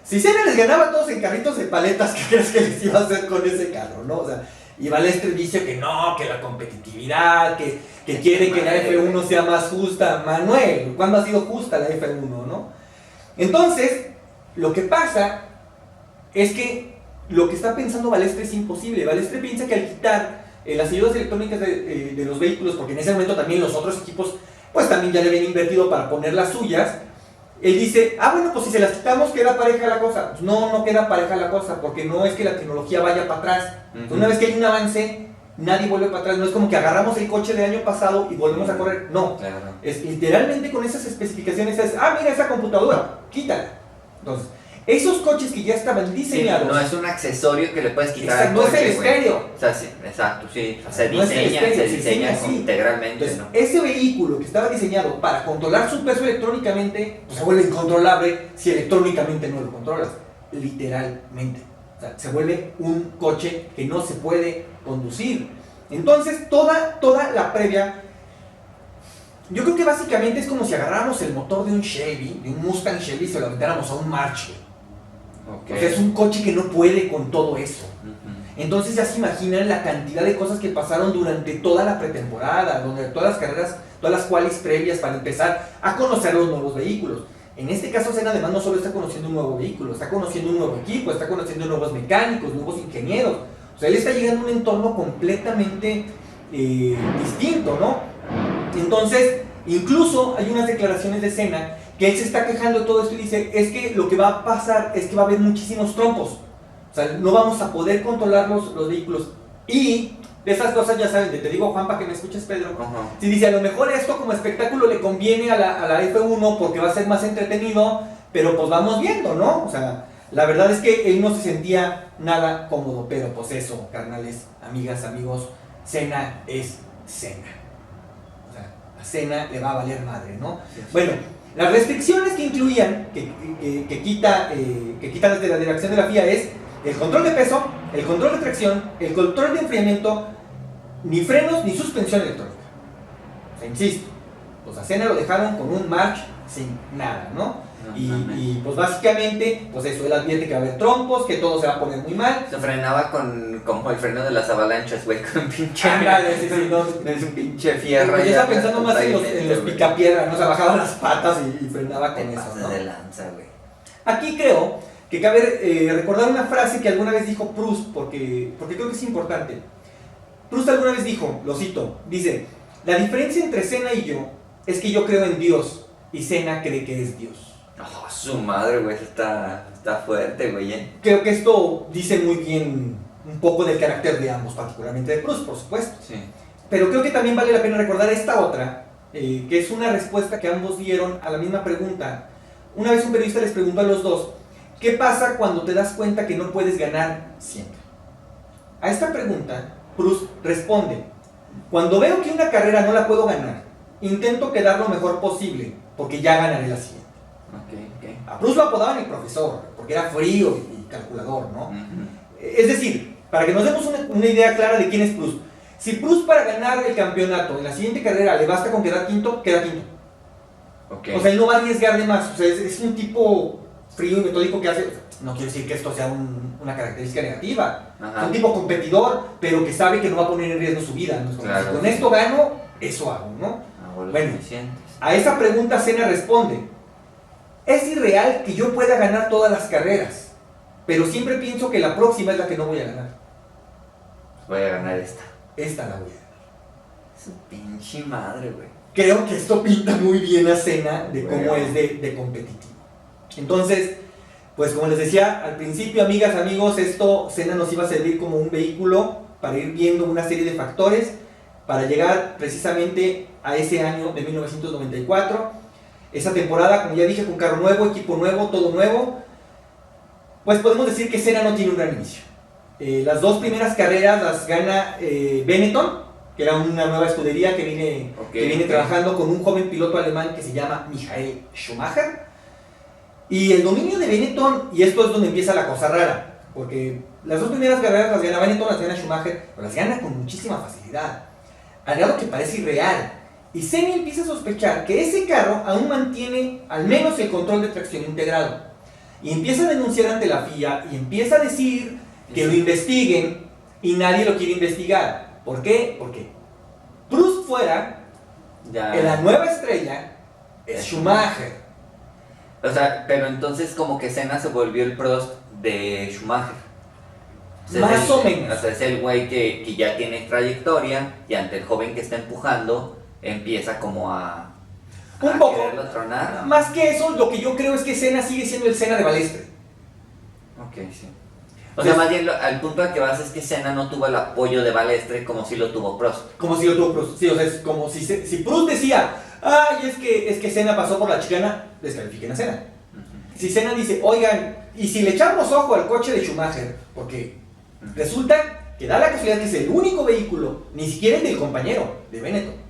B: Si Senna les ganaba a todos en carritos de paletas, ¿qué crees que les iba a hacer con ese carro, no? O sea, y Balestre dice que no, que la competitividad, que quiere que la F1 sea más justa. Manuel, ¿cuándo ha sido justa la F1, no? Entonces, lo que pasa es que lo que está pensando Balestre es imposible. Balestre piensa que al quitar las ayudas electrónicas de los vehículos, porque en ese momento también los otros equipos pues también ya le habían invertido para poner las suyas, él dice, bueno, pues si se las quitamos queda pareja la cosa. Pues no queda pareja la cosa, porque no es que la tecnología vaya para atrás. Una vez que hay un avance, nadie vuelve para atrás. No es como que agarramos el coche del año pasado y volvemos a correr. No,
C: Claro.
B: es literalmente con esas especificaciones es, mira esa computadora, quítala. Entonces, esos coches que ya estaban
C: Sí,
B: diseñados,
C: no es un accesorio que le puedes quitar
B: exacto,
C: al
B: no es
C: coche,
B: el
C: güey.
B: estéreo.
C: O sea, sí, exacto, sí. Se
B: No es el
C: diseña,
B: estéreo,
C: se
B: se
C: diseña
B: diseña así.
C: integralmente,
B: Entonces,
C: ¿no?
B: ese vehículo que estaba diseñado para controlar su peso electrónicamente, pues se vuelve incontrolable si electrónicamente no lo controlas. Literalmente. O sea, se vuelve un coche que no se puede conducir. Entonces, toda la previa, yo creo que básicamente es como si agarráramos el motor de un Chevy, de un Mustang Chevy, y se lo aventáramos a un March.
C: Ok.
B: O sea, es un coche que no puede con todo eso.
C: Ujú.
B: Entonces ya se imaginan la cantidad de cosas que pasaron durante toda la pretemporada, donde todas las carreras, todas las qualis previas para empezar a conocer los nuevos vehículos. En este caso Senna además no solo está conociendo un nuevo vehículo, está conociendo un nuevo equipo, está conociendo nuevos mecánicos, nuevos ingenieros. O sea, él está llegando a un entorno completamente distinto, ¿no? Entonces, incluso hay unas declaraciones de Senna que él se está quejando de todo esto y dice, es que lo que va a pasar es que va a haber muchísimos trompos. O sea, no vamos a poder controlar los vehículos. Y de esas cosas ya saben, te digo Juan, para que me escuches Pedro.
C: Ajá.
B: Si dice, a lo mejor esto como espectáculo le conviene a la F1 porque va a ser más entretenido, pero pues vamos viendo, ¿no? O sea, la verdad es que él no se sentía nada cómodo, pero pues eso, carnales, amigas, amigos, Senna es Senna. O sea, a Senna le va a valer madre, ¿no? Bueno, las restricciones que incluían, que quitan desde la dirección de la FIA es el control de peso, el control de tracción, el control de enfriamiento, ni frenos ni suspensión electrónica. O sea, insisto, pues a Senna lo dejaron con un March sin nada, ¿no? Y pues básicamente, pues eso, él advierte que va a haber trompos, que todo se va a poner muy mal.
C: Se frenaba como el freno de las avalanchas, güey, con un pinche...
B: Ándale, sí, sí, no.
C: Es un pinche fierro.
B: Yo
C: ya
B: estaba pensando más en los
C: güey.
B: picapiedras, ¿no? O sea, bajaba las patas y frenaba
C: Te
B: con eso,
C: pasas
B: ¿no?
C: de lanza, güey.
B: Aquí creo que cabe recordar una frase que alguna vez dijo Proust, porque creo que es importante. Proust alguna vez dijo, lo cito, dice, la diferencia entre Senna y yo es que yo creo en Dios y Senna cree que es Dios.
C: Oh, su madre, güey, está fuerte, güey,
B: Creo que esto dice muy bien un poco del carácter de ambos, particularmente de Proust, por supuesto.
C: Sí.
B: Pero creo que también vale la pena recordar esta otra, que es una respuesta que ambos dieron a la misma pregunta. Una vez un periodista les preguntó a los dos, ¿qué pasa cuando te das cuenta que no puedes ganar siempre? A esta pregunta, Proust responde, cuando veo que una carrera no la puedo ganar, intento quedar lo mejor posible, porque ya ganaré la siguiente.
C: Ok.
B: A Proust lo apodaban el profesor, porque era frío y calculador, ¿no?
C: Ujú.
B: Es decir, para que nos demos una idea clara de quién es Proust. Si Proust para ganar el campeonato en la siguiente carrera le basta con quedar quinto, queda quinto.
C: Ok.
B: O sea, él no va a arriesgar de más. O sea, es un tipo frío y metódico que hace... No quiero decir que esto sea una característica negativa.
C: Ajá.
B: Es un tipo competidor, pero que sabe que no va a poner en riesgo su vida. ¿No?
C: Claro.
B: Si con esto gano, eso hago, ¿no?
C: Hago lo
B: Bueno.
C: suficiente.
B: A esa pregunta Senna responde, es irreal que yo pueda ganar todas las carreras, pero siempre pienso que la próxima es la que no voy a ganar.
C: Voy a ganar esta.
B: Esta la voy a ganar.
C: Su pinche madre, güey.
B: Creo que esto pinta muy bien a Senna de cómo
C: Bueno.
B: es de competitivo. Entonces, pues como les decía al principio, amigas, amigos, esto Senna nos iba a servir como un vehículo para ir viendo una serie de factores para llegar precisamente a ese año de 1994. Esa temporada, como ya dije, con carro nuevo, equipo nuevo, todo nuevo, pues podemos decir que Senna no tiene un gran inicio. Las dos primeras carreras las gana Benetton, que era una nueva escudería que viene trabajando con un joven piloto alemán que se llama Michael Schumacher. Y el dominio de Benetton, y esto es donde empieza la cosa rara, porque las dos primeras carreras las gana Benetton, las gana Schumacher, pero las gana con muchísima facilidad, al grado que parece irreal. Y Senna empieza a sospechar que ese carro aún mantiene al menos el control de tracción integrado. Y empieza a denunciar ante la FIA y empieza a decir que lo investiguen y nadie lo quiere investigar. ¿Por qué? Porque Prost fuera, la nueva estrella es Schumacher.
C: O sea, pero entonces como que Senna se volvió el Prost de Schumacher. O sea,
B: más o menos.
C: O sea, es el güey que ya tiene trayectoria y ante el joven que está empujando empieza como a quererlo tronar.
B: Más que eso, lo que yo creo es que Senna sigue siendo el Senna de Balestre.
C: Ok, sí. O sea, más bien al punto al que vas es que Senna no tuvo el apoyo de Balestre como si lo tuvo Prost.
B: Como si lo tuvo Prost. Sí, o sea, es como si Prost decía, ay, es que Senna pasó por la chicana, descalifiquen a Senna. Si Senna dice, oigan, y si le echamos ojo al coche de Schumacher, porque resulta que da la casualidad que es el único vehículo, ni siquiera el del compañero de Benetton,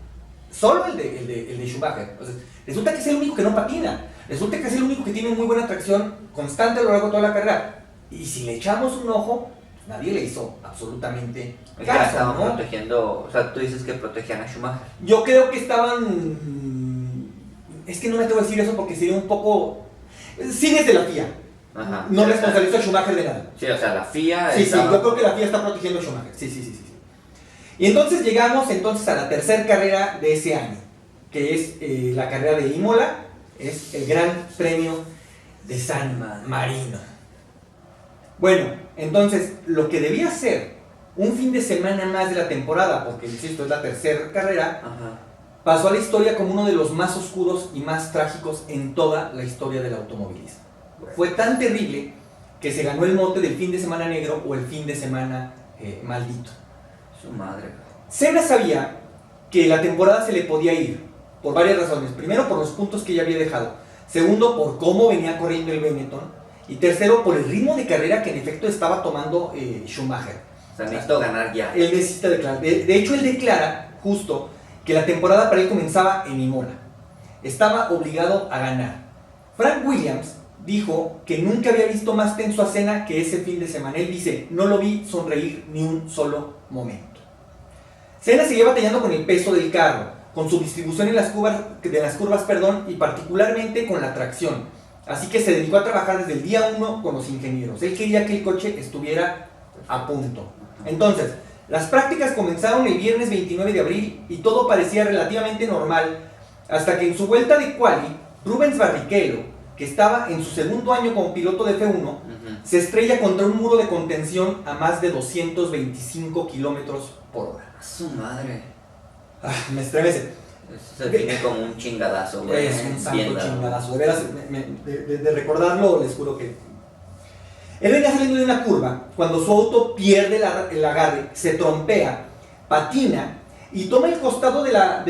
B: solo el de Schumacher. O sea, resulta que es el único que no patina, resulta que es el único que tiene muy buena tracción constante a lo largo de toda la carrera. Y si le echamos un ojo, nadie le hizo absolutamente caso,
C: estaban
B: ¿no?
C: protegiendo, o sea, tú dices que protegían a Schumacher.
B: Yo creo que estaban... Es que no me atrevo a decir eso porque sería un poco... Cines de la FIA.
C: Ajá.
B: No responsabilizo a Schumacher de nada.
C: Sí, o sea, la FIA...
B: Sí, yo creo que la FIA está protegiendo a Schumacher. Sí. Y entonces llegamos a la tercera carrera de ese año, que es la carrera de Imola, es el Gran Premio de San Marino. Bueno, entonces, lo que debía ser un fin de semana más de la temporada, porque insisto, es la tercera carrera, pasó a la historia como uno de los más oscuros y más trágicos en toda la historia del automovilismo. Fue tan terrible que se ganó el mote del fin de semana negro o el fin de semana maldito.
C: Su madre.
B: Senna sabía que la temporada se le podía ir por varias razones. Primero, por los puntos que ya había dejado. Segundo, por cómo venía corriendo el Benetton. Y tercero, por el ritmo de carrera que en efecto estaba tomando Schumacher.
C: O sea, necesito ganar ya.
B: Él necesita declarar. De hecho, él declara justo que la temporada para él comenzaba en Imola. Estaba obligado a ganar. Frank Williams dijo que nunca había visto más tenso a Senna que ese fin de semana. Él dice, no lo vi sonreír ni un solo momento. Senna seguía batallando con el peso del carro, con su distribución en las curvas, y particularmente con la tracción. Así que se dedicó a trabajar desde el día 1 con los ingenieros. Él quería que el coche estuviera a punto. Entonces, las prácticas comenzaron el viernes 29 de abril y todo parecía relativamente normal, hasta que en su vuelta de quali, Rubens Barrichello, que estaba en su segundo año como piloto de F1, se estrella contra un muro de contención a más de 225 kilómetros por hora.
C: Su madre.
B: Me estremece.
C: Eso se define como un chingadazo, güey.
B: Es un santo chingadazo. De veras, de recordarlo, les juro que... Él venía saliendo de una curva cuando su auto pierde el agarre, se trompea, patina y toma el costado de la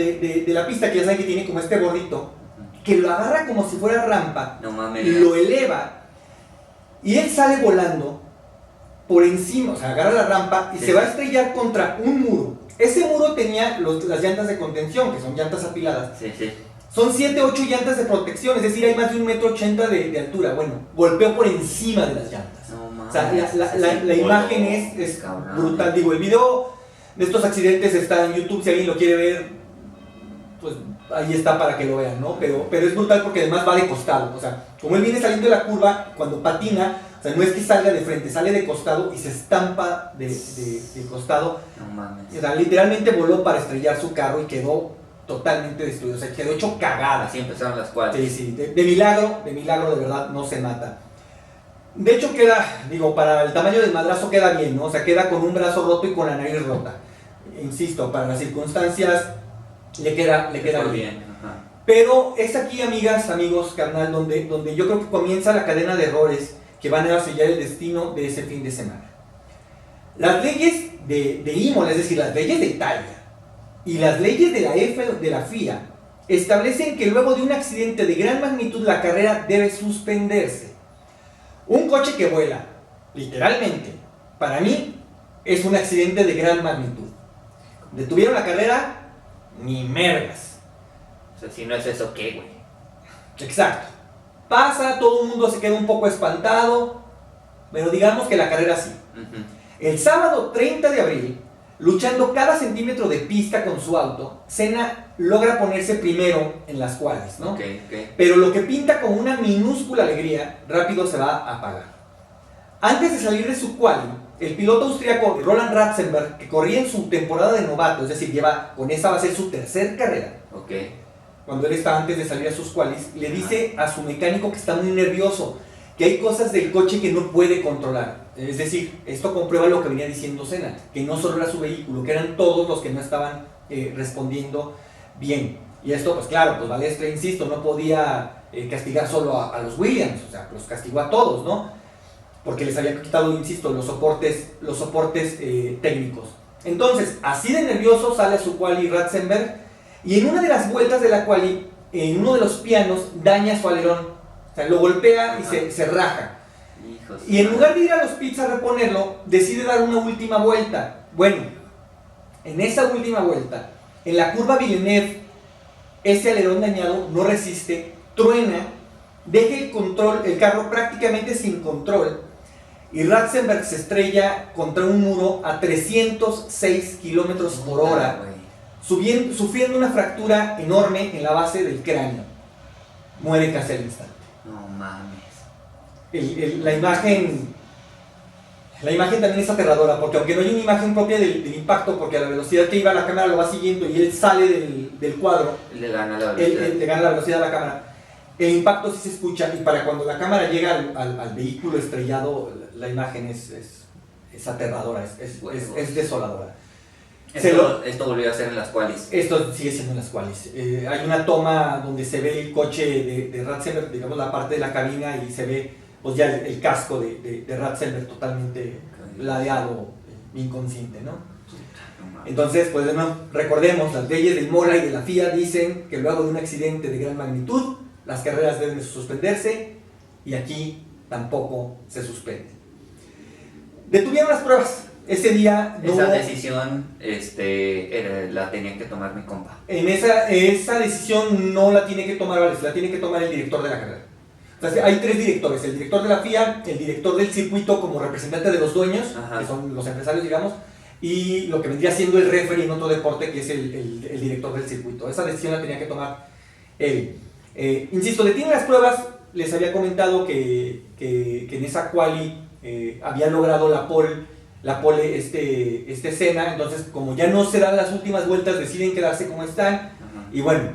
B: pista, que ya saben que tiene como este gordito, que lo agarra como si fuera rampa,
C: no mames,
B: lo eleva y él sale volando por encima, o sea, agarra la rampa y se va a estrellar contra un muro. Ese muro tenía las llantas de contención, que son llantas apiladas.
C: Sí.
B: Son 7, 8 llantas de protección, es decir, hay más de 1,80 m de altura. Bueno, golpeó por encima de las llantas.
C: No mames.
B: O sea, la imagen es brutal. Digo, el video de estos accidentes está en YouTube, si alguien lo quiere ver, pues ahí está para que lo vean, ¿no? Pero es brutal porque además va de costado. O sea, como él viene saliendo de la curva, cuando patina, o sea, no es que salga de frente, sale de costado y se estampa de costado.
C: No mames.
B: O sea, literalmente voló para estrellar su carro y quedó totalmente destruido. O sea, quedó hecho cagada.
C: Así empezaron las cuales.
B: Sí, de milagro de verdad no se mata. De hecho queda, digo, para el tamaño del madrazo queda bien, ¿no? O sea, queda con un brazo roto y con la nariz rota. Insisto, para las circunstancias le queda bien.
C: Ajá.
B: Pero es aquí, amigas, amigos, carnal, donde yo creo que comienza la cadena de errores que van a sellar el destino de ese fin de semana. Las leyes de Imola, es decir, las leyes de Italia, y las leyes de la FIA establecen que luego de un accidente de gran magnitud la carrera debe suspenderse. Un coche que vuela, literalmente, para mí es un accidente de gran magnitud. ¿Detuvieron la carrera? Ni mergas.
C: O sea, si no es eso, ¿qué, güey?
B: Exacto. Pasa, todo el mundo se queda un poco espantado, pero digamos que la carrera sí. El sábado 30 de abril, luchando cada centímetro de pista con su auto, Senna logra ponerse primero en las qualis, ¿no? Pero lo que pinta como una minúscula alegría, rápido se va a apagar. Antes de salir de su quali, el piloto austríaco Roland Ratzenberger, que corría en su temporada de novato, es decir, con esa va a ser su tercer carrera, cuando él está antes de salir a sus qualis, le dice a su mecánico que está muy nervioso, que hay cosas del coche que no puede controlar. Es decir, esto comprueba lo que venía diciendo Senna, que no solo era su vehículo, que eran todos los que no estaban respondiendo bien. Y esto, pues claro, pues Balestre, insisto, no podía castigar solo a los Williams, o sea, los castigó a todos, ¿no? Porque les había quitado, insisto, los soportes técnicos. Entonces, así de nervioso sale a su quali Ratzenberger, y en una de las vueltas de la quali, en uno de los pianos, daña su alerón. O sea, lo golpea y se raja. Y en lugar de ir a los pits a reponerlo, decide dar una última vuelta. Bueno, en esa última vuelta, en la curva Villeneuve, ese alerón dañado no resiste, truena, deja el carro prácticamente sin control, y Ratzenberger se estrella contra un muro a 306 kilómetros por hora, sufriendo una fractura enorme en la base del cráneo. Muere casi al instante.
C: No mames.
B: La imagen también es aterradora, porque aunque no hay una imagen propia del impacto, porque a la velocidad que iba la cámara lo va siguiendo y él sale del cuadro,
C: le gana la velocidad.
B: Le gana la velocidad a la cámara. El impacto sí se escucha, y para cuando la cámara llega al vehículo estrellado, la imagen es aterradora, es desoladora.
C: Esto volvió a ser en las qualis.
B: Esto sigue siendo en las qualis. Hay una toma donde se ve el coche de Ratzenberger, digamos la parte de la cabina, y se ve pues ya el casco de Ratzenberger totalmente ladeado, inconsciente, ¿no? Entonces, pues bueno, recordemos, las leyes del Mola y de la FIA dicen que luego de un accidente de gran magnitud, las carreras deben suspenderse, y aquí tampoco se suspende. Detuvieron las pruebas. Ese día no...
C: Esa decisión la tenía que tomar mi compa.
B: Esa decisión no la tiene que tomar Vales, la tiene que tomar el director de la carrera. Entonces, hay tres directores: el director de la FIA, el director del circuito como representante de los dueños, que son los empresarios, digamos, y lo que vendría siendo el referee en otro deporte, que es el director del circuito. Esa decisión la tenía que tomar él. Insisto, detienen las pruebas. Les había comentado que en esa quali había logrado la pole Senna. Entonces, como ya no se dan las últimas vueltas, deciden quedarse como están. Y bueno,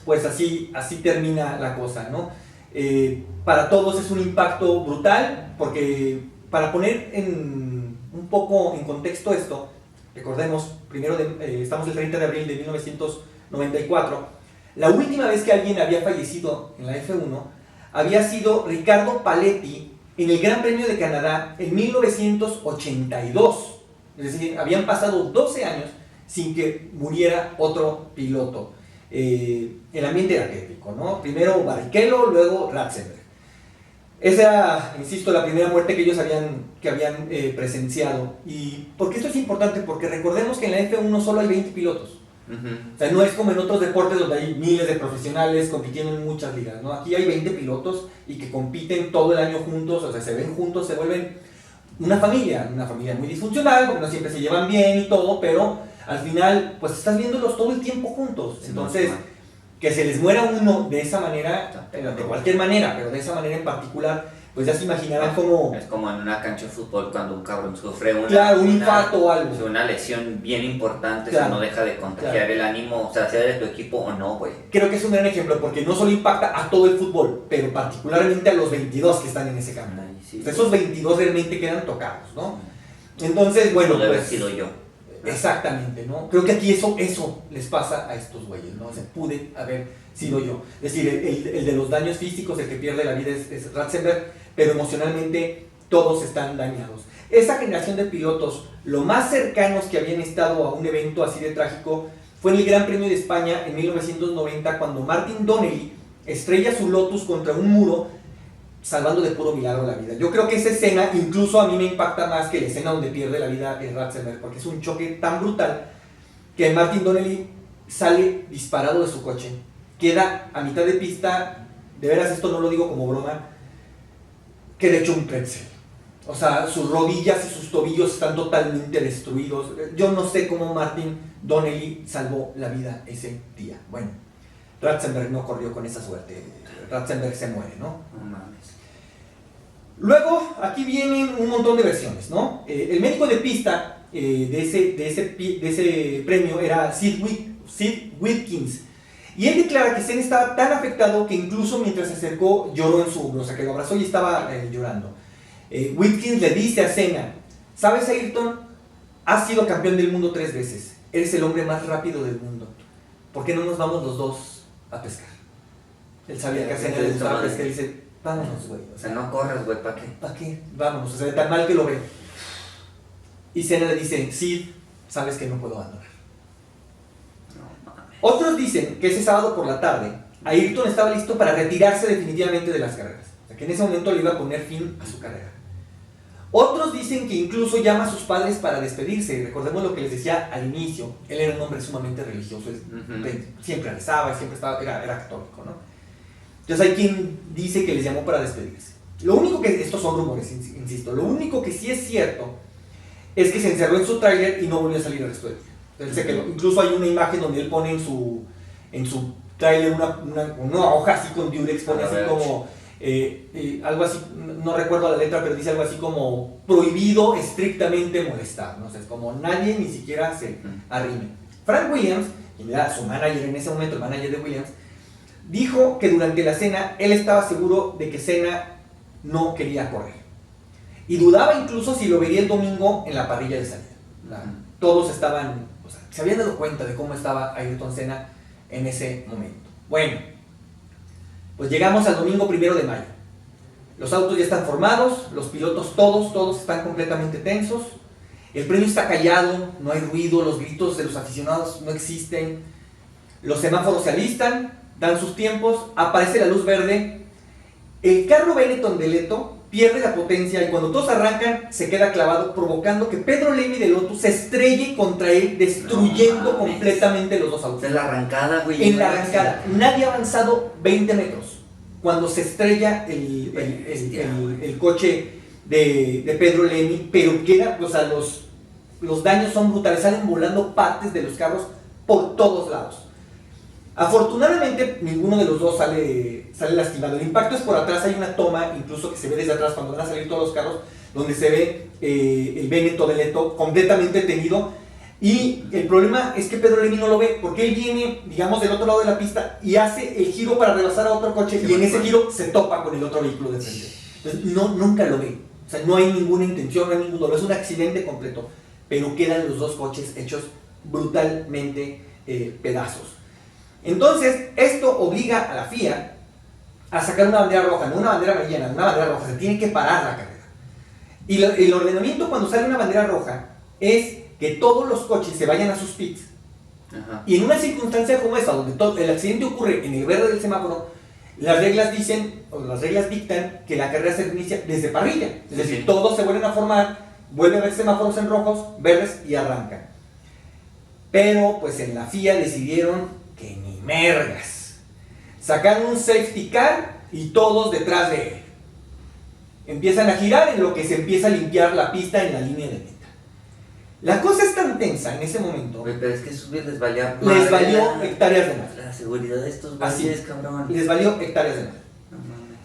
B: pues así termina la cosa, ¿no? Para todos es un impacto brutal, porque para poner un poco en contexto esto, recordemos, estamos el 30 de abril de 1994, la última vez que alguien había fallecido en la F1 había sido Riccardo Paletti en el Gran Premio de Canadá en 1982. Es decir, habían pasado 12 años sin que muriera otro piloto. El ambiente era tétrico, ¿no? Primero Barrichello, luego Ratzenberger. Esa era, insisto, la primera muerte que ellos habían presenciado. ¿Y por qué esto es importante? Porque recordemos que en la F1 solo hay 20 pilotos. O sea, no es como en otros deportes donde hay miles de profesionales compitiendo en muchas ligas, ¿no? Aquí hay 20 pilotos y que compiten todo el año juntos, o sea, se ven juntos, se vuelven una familia muy disfuncional, porque no siempre se llevan bien y todo, pero al final, pues estás viéndolos todo el tiempo juntos. Entonces, que se les muera uno de esa manera, de cualquier manera, pero de esa manera en particular, pues ya se imaginarán cómo...
C: Es como en una cancha de fútbol cuando un cabrón sufre
B: un infarto o algo.
C: Una lesión bien importante,
B: claro,
C: no deja de contagiar el ánimo, o sea de tu equipo o no, güey.
B: Creo que es un gran ejemplo, porque no solo impacta a todo el fútbol, pero particularmente a los 22 que están en ese campo. Sí, esos 22 realmente quedan tocados, ¿no? Entonces, bueno,
C: pudo haber sido yo.
B: Exactamente, ¿no? Creo que aquí eso les pasa a estos güeyes, ¿no? O sea, pude haber sido yo. Es decir, el de los daños físicos, el que pierde la vida es Ratzenberger, pero emocionalmente todos están dañados. Esa generación de pilotos, lo más cercanos que habían estado a un evento así de trágico, fue en el Gran Premio de España en 1990 cuando Martin Donnelly estrella su Lotus contra un muro, salvando de puro milagro la vida. Yo creo que esa escena incluso a mí me impacta más que la escena donde pierde la vida en Ratzenberger, porque es un choque tan brutal que Martin Donnelly sale disparado de su coche, queda a mitad de pista, de veras esto no lo digo como broma, queda hecho un pretzel. O sea, sus rodillas y sus tobillos están totalmente destruidos. Yo no sé cómo Martin Donnelly salvó la vida ese día. Bueno, Ratzenberger no corrió con esa suerte. Ratzenberger se muere, ¿no?
C: No mames.
B: Luego, aquí vienen un montón de versiones, ¿no? El médico de pista de ese premio era Sid Wilkins. Y él declara que Senna estaba tan afectado que incluso mientras se acercó lloró en su hombro, o sea que lo abrazó y estaba llorando. Wilkins le dice a Senna: ¿sabes, Ayrton? Has sido campeón del mundo 3 veces. Eres el hombre más rápido del mundo. ¿Por qué no nos vamos los dos a pescar? Él sabía que a Senna le gustaba pescar y dice: vámonos, güey.
C: O sea, no corras, güey, ¿para qué?
B: ¿Para qué? Vámonos, o sea, de tan mal que lo ve. Y Senna le dice: sí, sabes que no puedo abandonar.
C: No mames.
B: Otros dicen que ese sábado por la tarde, Ayrton estaba listo para retirarse definitivamente de las carreras. O sea, que en ese momento le iba a poner fin a su carrera. Otros dicen que incluso llama a sus padres para despedirse. Recordemos lo que les decía al inicio. Él era un hombre sumamente religioso. Siempre rezaba, siempre era católico, ¿no? Entonces hay quien dice que les llamó para despedirse. Lo único que, estos son rumores, insisto, lo único que sí es cierto es que se encerró en su tráiler y no volvió a salir al resto del día. Entonces se quedó. Incluso hay una imagen donde él pone en su tráiler una hoja así con Durex, pone así como algo así, no recuerdo la letra, pero dice algo así como prohibido estrictamente molestar, ¿no? O sea, es como nadie ni siquiera se arrime. Frank Williams, quien era su manager en ese momento, el manager de Williams, dijo que durante la cena él estaba seguro de que Senna no quería correr y dudaba incluso si lo vería el domingo en la parrilla de salida. Todos estaban, o sea, se habían dado cuenta de cómo estaba Ayrton Senna en ese momento. Bueno, pues llegamos al domingo 1 de mayo. Los autos ya están formados, los pilotos todos están completamente tensos. El premio está callado, no hay ruido, los gritos de los aficionados no existen. Los semáforos se alistan, dan sus tiempos, aparece la luz verde. El carro Benetton de Leto pierde la potencia y cuando todos arrancan se queda clavado, provocando que Pedro Lemi de Lotus se estrelle contra él, destruyendo completamente los dos autos.
C: En la arrancada, güey.
B: En la arrancada. Nadie ha avanzado 20 metros cuando se estrella el coche de Pedro Lemi, pero queda, o sea, los daños son brutales, salen volando partes de los carros por todos lados. Afortunadamente ninguno de los dos sale lastimado. El impacto es por atrás, hay una toma incluso que se ve desde atrás cuando van a salir todos los carros, donde se ve el Benetton de Leto completamente tenido. Y el problema es que Pedro Lemi no lo ve, porque él viene, digamos, del otro lado de la pista y hace el giro para rebasar a otro coche, y en ese giro se topa con el otro vehículo de frente. Entonces nunca lo ve, o sea, no hay ninguna intención, no hay ningún dolor, es un accidente completo, pero quedan los dos coches hechos brutalmente pedazos. Entonces, esto obliga a la FIA a sacar una bandera roja, no una bandera amarilla, una bandera roja, se tiene que parar la carrera. Y el ordenamiento cuando sale una bandera roja es que todos los coches se vayan a sus pits. Ajá. Y en una circunstancia como esta, donde el accidente ocurre en el verde del semáforo, las reglas dicen, o las reglas dictan que la carrera se inicia desde parrilla. Es decir, todos se vuelven a formar, vuelve a haber semáforos en rojos, verdes y arrancan. Pero pues en la FIA decidieron que ni mergas. Sacaron un safety car y todos detrás de él. Empiezan a girar en lo que se empieza a limpiar la pista en la línea de meta. La cosa es tan tensa en ese momento.
C: Güey, pero es que subir les valió
B: hectáreas de nada.
C: La seguridad de estos güeyes, cabrón.
B: Les valió hectáreas de nada.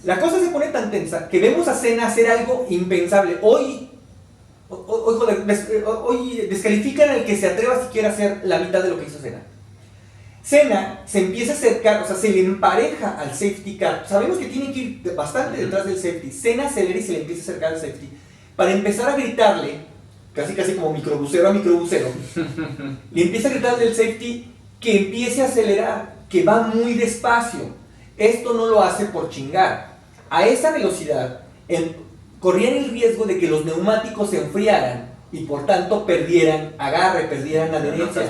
B: La cosa se pone tan tensa que vemos a Senna hacer algo impensable. Hoy descalifican al que se atreva siquiera a hacer la mitad de lo que hizo Senna. Senna se empieza a acercar, o sea, se le empareja al safety car. Sabemos que tiene que ir bastante detrás del safety. Senna acelera y se le empieza a acercar al safety para empezar a gritarle, casi como microbusero a microbusero, le empieza a gritar del safety que empiece a acelerar, que va muy despacio. Esto no lo hace por chingar. A esa velocidad corrían el riesgo de que los neumáticos se enfriaran y por tanto perdieran agarre, perdieran adherencia.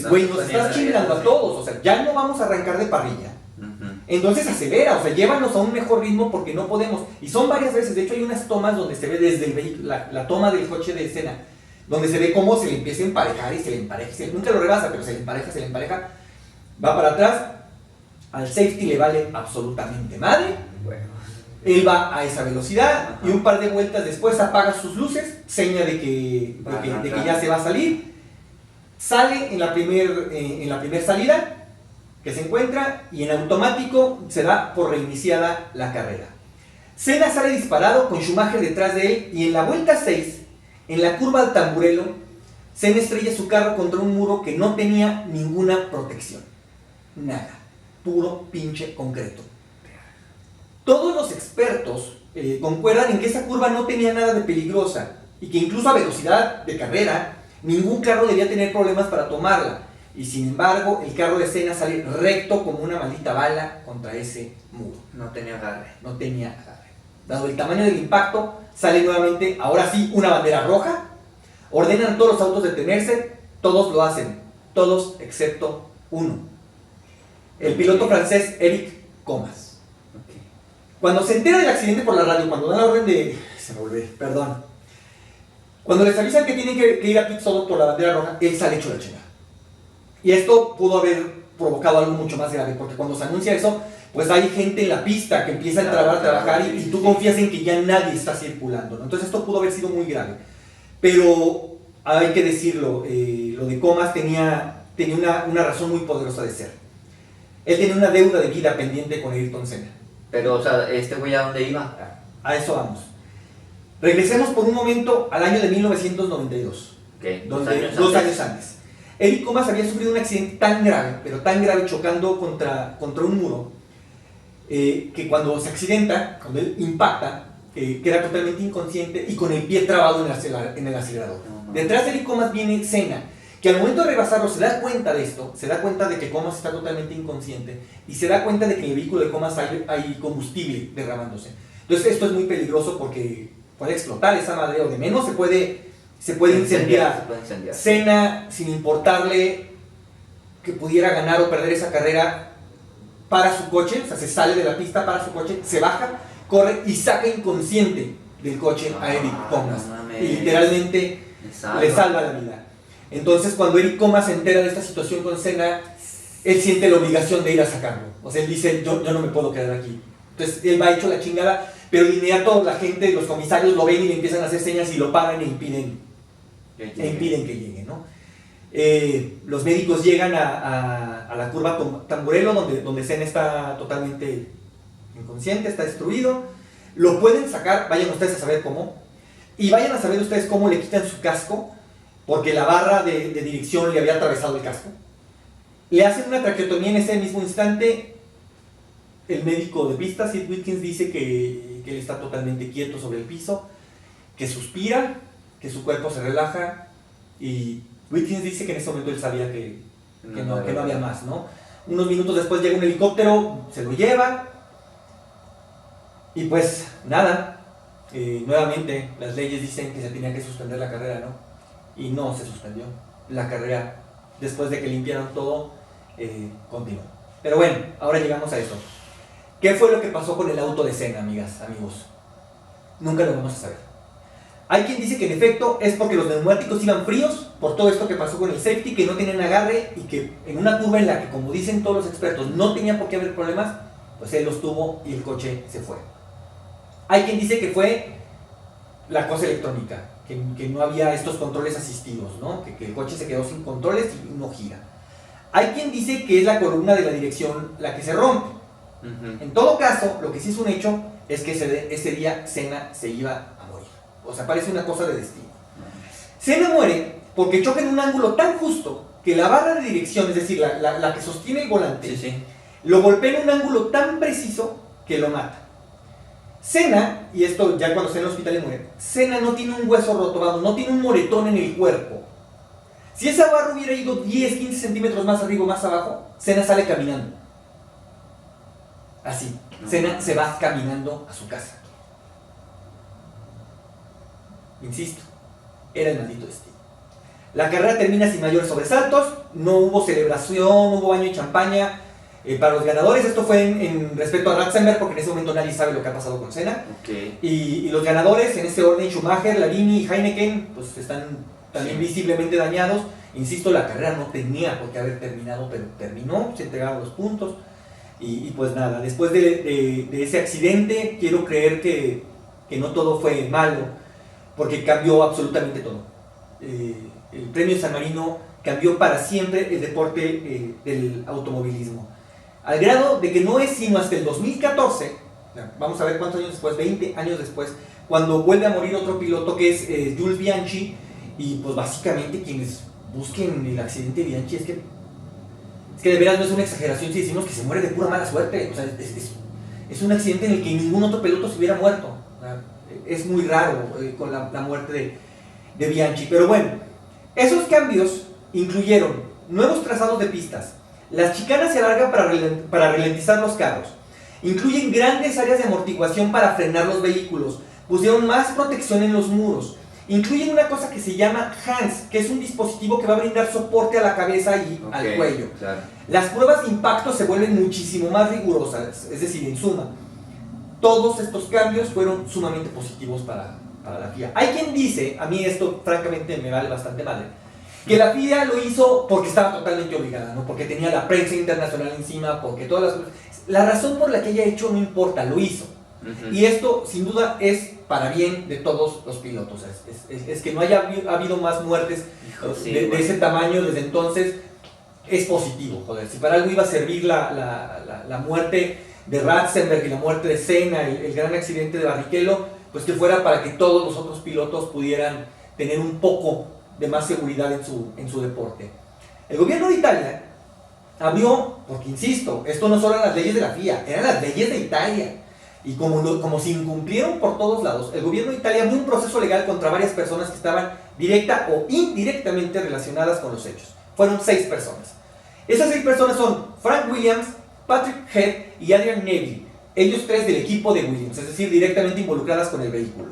B: Güey, nos estás chingando a todos, o sea, ya no vamos a arrancar de parrilla. Entonces acelera, o sea, llévanos a un mejor ritmo porque no podemos. Y son varias veces, de hecho hay unas tomas donde se ve desde el vehículo, la toma del coche de escena, donde se ve cómo se le empieza a emparejar y se le empareja, nunca lo rebasa, pero se le empareja, va para atrás, al safety le vale absolutamente madre, él va a esa velocidad y un par de vueltas después apaga sus luces, seña de que ya se va a salir, sale en la primer salida que se encuentra y en automático se da por reiniciada la carrera. Senna sale disparado con Schumacher detrás de él y en la vuelta 6, en la curva del Tamburello, Senna estrella su carro contra un muro que no tenía ninguna protección. Nada. Puro pinche concreto. Todos los expertos concuerdan en que esa curva no tenía nada de peligrosa y que incluso a velocidad de carrera ningún carro debía tener problemas para tomarla. Y sin embargo, el carro de Senna sale recto como una maldita bala contra ese muro.
C: No tenía agarre.
B: No tenía agarre. Dado el tamaño del impacto, sale nuevamente, ahora sí, una bandera roja. Ordenan a todos los autos detenerse. Todos lo hacen. Todos excepto uno. El piloto francés Eric Comas. Cuando se entera del accidente por la radio, cuando dan la orden de... Se me olvidó, perdón. Cuando les avisan que tienen que ir a pit stop por la bandera roja, él sale hecho la chingada. Y esto pudo haber provocado algo mucho más grave, porque cuando se anuncia eso, pues hay gente en la pista que empieza a trabajar y tú confías en que ya nadie está circulando, ¿no? Entonces esto pudo haber sido muy grave. Pero hay que decirlo, lo de Comas tenía una razón muy poderosa de ser. Él tenía una deuda de vida pendiente con Ayrton Senna.
C: Pero, o sea, ¿este güey a dónde iba?
B: A eso vamos. Regresemos por un momento al año de 1992.
C: Okay,
B: Dos años antes. Eric Comas había sufrido un accidente tan grave, pero tan grave, chocando contra un muro, que cuando se accidenta, cuando él impacta, queda totalmente inconsciente y con el pie trabado en el acelerador. Detrás de Eric Comas viene Senna, que al momento de rebasarlo se da cuenta de esto, se da cuenta de que Comas está totalmente inconsciente y se da cuenta de que en el vehículo de Comas hay combustible derramándose. Entonces esto es muy peligroso porque puede explotar esa madre, o de menos se puede incendiar. Senna, sin importarle que pudiera ganar o perder esa carrera, para su coche, o sea, se sale de la pista, para su coche, se baja, corre y saca inconsciente del coche a Eric Comas. Y literalmente le salva la vida. Entonces, cuando Eric Comas se entera de esta situación con Senna, él siente la obligación de ir a sacarlo. O sea, él dice, yo no me puedo quedar aquí. Entonces, él va hecho la chingada, pero de inmediato la gente, los comisarios lo ven y le empiezan a hacer señas y lo paran e impiden que llegue, ¿no? Los médicos llegan a la curva Tamburello, donde Senna está totalmente inconsciente, está destruido. Lo pueden sacar, vayan ustedes a saber cómo. Y vayan a saber ustedes cómo le quitan su casco, porque la barra de dirección le había atravesado el casco. Le hacen una traqueotomía en ese mismo instante. El médico de pista, Sid Wilkins, dice que él está totalmente quieto sobre el piso, que suspira, que su cuerpo se relaja, y Wilkins dice que en ese momento él sabía que no había más, ¿no? Unos minutos después llega un helicóptero, se lo lleva, y pues nada, nuevamente las leyes dicen que se tenía que suspender la carrera, ¿no? Y no se suspendió. La carrera, después de que limpiaron todo, continuó. Pero bueno, ahora llegamos a eso. ¿Qué fue lo que pasó con el auto de Senna, amigas, amigos? Nunca lo vamos a saber. Hay quien dice que en efecto es porque los neumáticos iban fríos por todo esto que pasó con el safety, que no tenían agarre y que en una curva en la que, como dicen todos los expertos, no tenía por qué haber problemas, pues él los tuvo y el coche se fue. Hay quien dice que fue la cosa electrónica, que no había estos controles asistidos, ¿no? Que el coche se quedó sin controles y no gira. Hay quien dice que es la columna de la dirección la que se rompe. En todo caso, lo que sí es un hecho es que ese día Senna se iba a morir. O sea, parece una cosa de destino. Senna muere porque choca en un ángulo tan justo que la barra de dirección, es decir, la que sostiene el volante, lo golpea en un ángulo tan preciso que lo mata. Senna, y esto ya cuando está en el hospital y muere, Senna no tiene un hueso roto, vamos, no tiene un moretón en el cuerpo. Si esa barra hubiera ido 10, 15 centímetros más arriba o más abajo, Senna sale caminando. Así, Senna se va caminando a su casa. Insisto, era el maldito destino. La carrera termina sin mayores sobresaltos, no hubo celebración, no hubo baño y champaña para los ganadores. Esto fue en respeto a Ratzenberger, porque en ese momento nadie sabe lo que ha pasado con Senna.
C: Okay.
B: Y los ganadores, en este orden, Schumacher, Larini y Heineken, pues están también visiblemente dañados. Insisto, la carrera no tenía por qué haber terminado, pero terminó, se entregaron los puntos. Y pues nada, después de ese accidente, quiero creer que no todo fue malo, porque cambió absolutamente todo. El premio San Marino cambió para siempre el deporte del automovilismo. Al grado de que no es sino hasta el 2014, vamos a ver cuántos años después, 20 años después, cuando vuelve a morir otro piloto que es Jules Bianchi, y pues básicamente quienes busquen el accidente de Bianchi es que de veras no es una exageración si decimos que se muere de pura mala suerte. O sea, es un accidente en el que ningún otro piloto se hubiera muerto. Es muy raro con la muerte de Bianchi. Pero bueno, esos cambios incluyeron nuevos trazados de pistas, las chicanas se alargan para ralentizar los carros, incluyen grandes áreas de amortiguación para frenar los vehículos, pusieron más protección en los muros, incluyen una cosa que se llama HANS, que es un dispositivo que va a brindar soporte a la cabeza y al cuello.
C: Claro.
B: Las pruebas de impacto se vuelven muchísimo más rigurosas, es decir, en suma, todos estos cambios fueron sumamente positivos para la FIA. Hay quien dice, a mí esto francamente me vale bastante madre, que la FIA lo hizo porque estaba totalmente obligada, ¿no? Porque tenía la prensa internacional encima, porque todas las cosas. La razón por la que haya hecho no importa, lo hizo. Y esto, sin duda, es para bien de todos los pilotos. Es que no haya habido más muertes de ese tamaño desde entonces, es positivo, joder. Si para algo iba a servir la muerte de Ratzenberger y la muerte de Senna, el gran accidente de Barrichello, pues que fuera para que todos los otros pilotos pudieran tener un poco de más seguridad en su deporte. El gobierno de Italia abrió, porque insisto, esto no solo eran las leyes de la FIA, eran las leyes de Italia. Y como se incumplieron por todos lados, el gobierno de Italia abrió un proceso legal contra varias personas que estaban directa o indirectamente relacionadas con los hechos. Fueron 6 personas. Esas 6 personas son Frank Williams, Patrick Head y Adrian Newey, ellos 3 del equipo de Williams, es decir, directamente involucradas con el vehículo.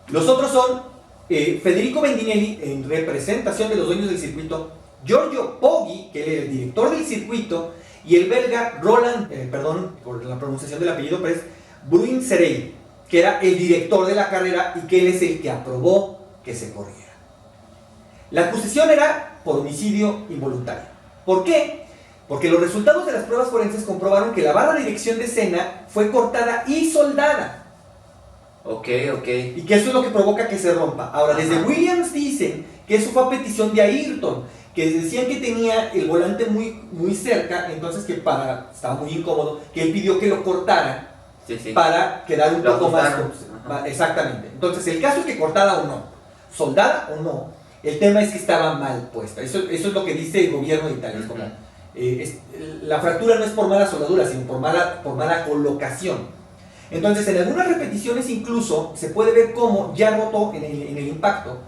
B: Los otros son Federico Bendinelli, en representación de los dueños del circuito, Giorgio Poggi, que era el director del circuito, y el belga Roland, perdón por la pronunciación del apellido, pero es Bruin-Serey, que era el director de la carrera y que él es el que aprobó que se corriera. La acusación era por homicidio involuntario. ¿Por qué? Porque los resultados de las pruebas forenses comprobaron que la barra de dirección de Senna fue cortada y soldada.
C: Ok.
B: Y que eso es lo que provoca que se rompa. Ahora, desde Williams dicen que eso fue a petición de Ayrton, que decían que tenía el volante muy cerca, entonces que estaba muy incómodo, que él pidió que lo cortaran para quedar un poco más... Exactamente. Entonces, el caso es que cortada o no, soldada o no, el tema es que estaba mal puesta. Eso es lo que dice el gobierno de Italia. Es como, la fractura no es por mala soldadura, sino por mala colocación. Entonces, en algunas repeticiones incluso se puede ver cómo ya rotó en el impacto.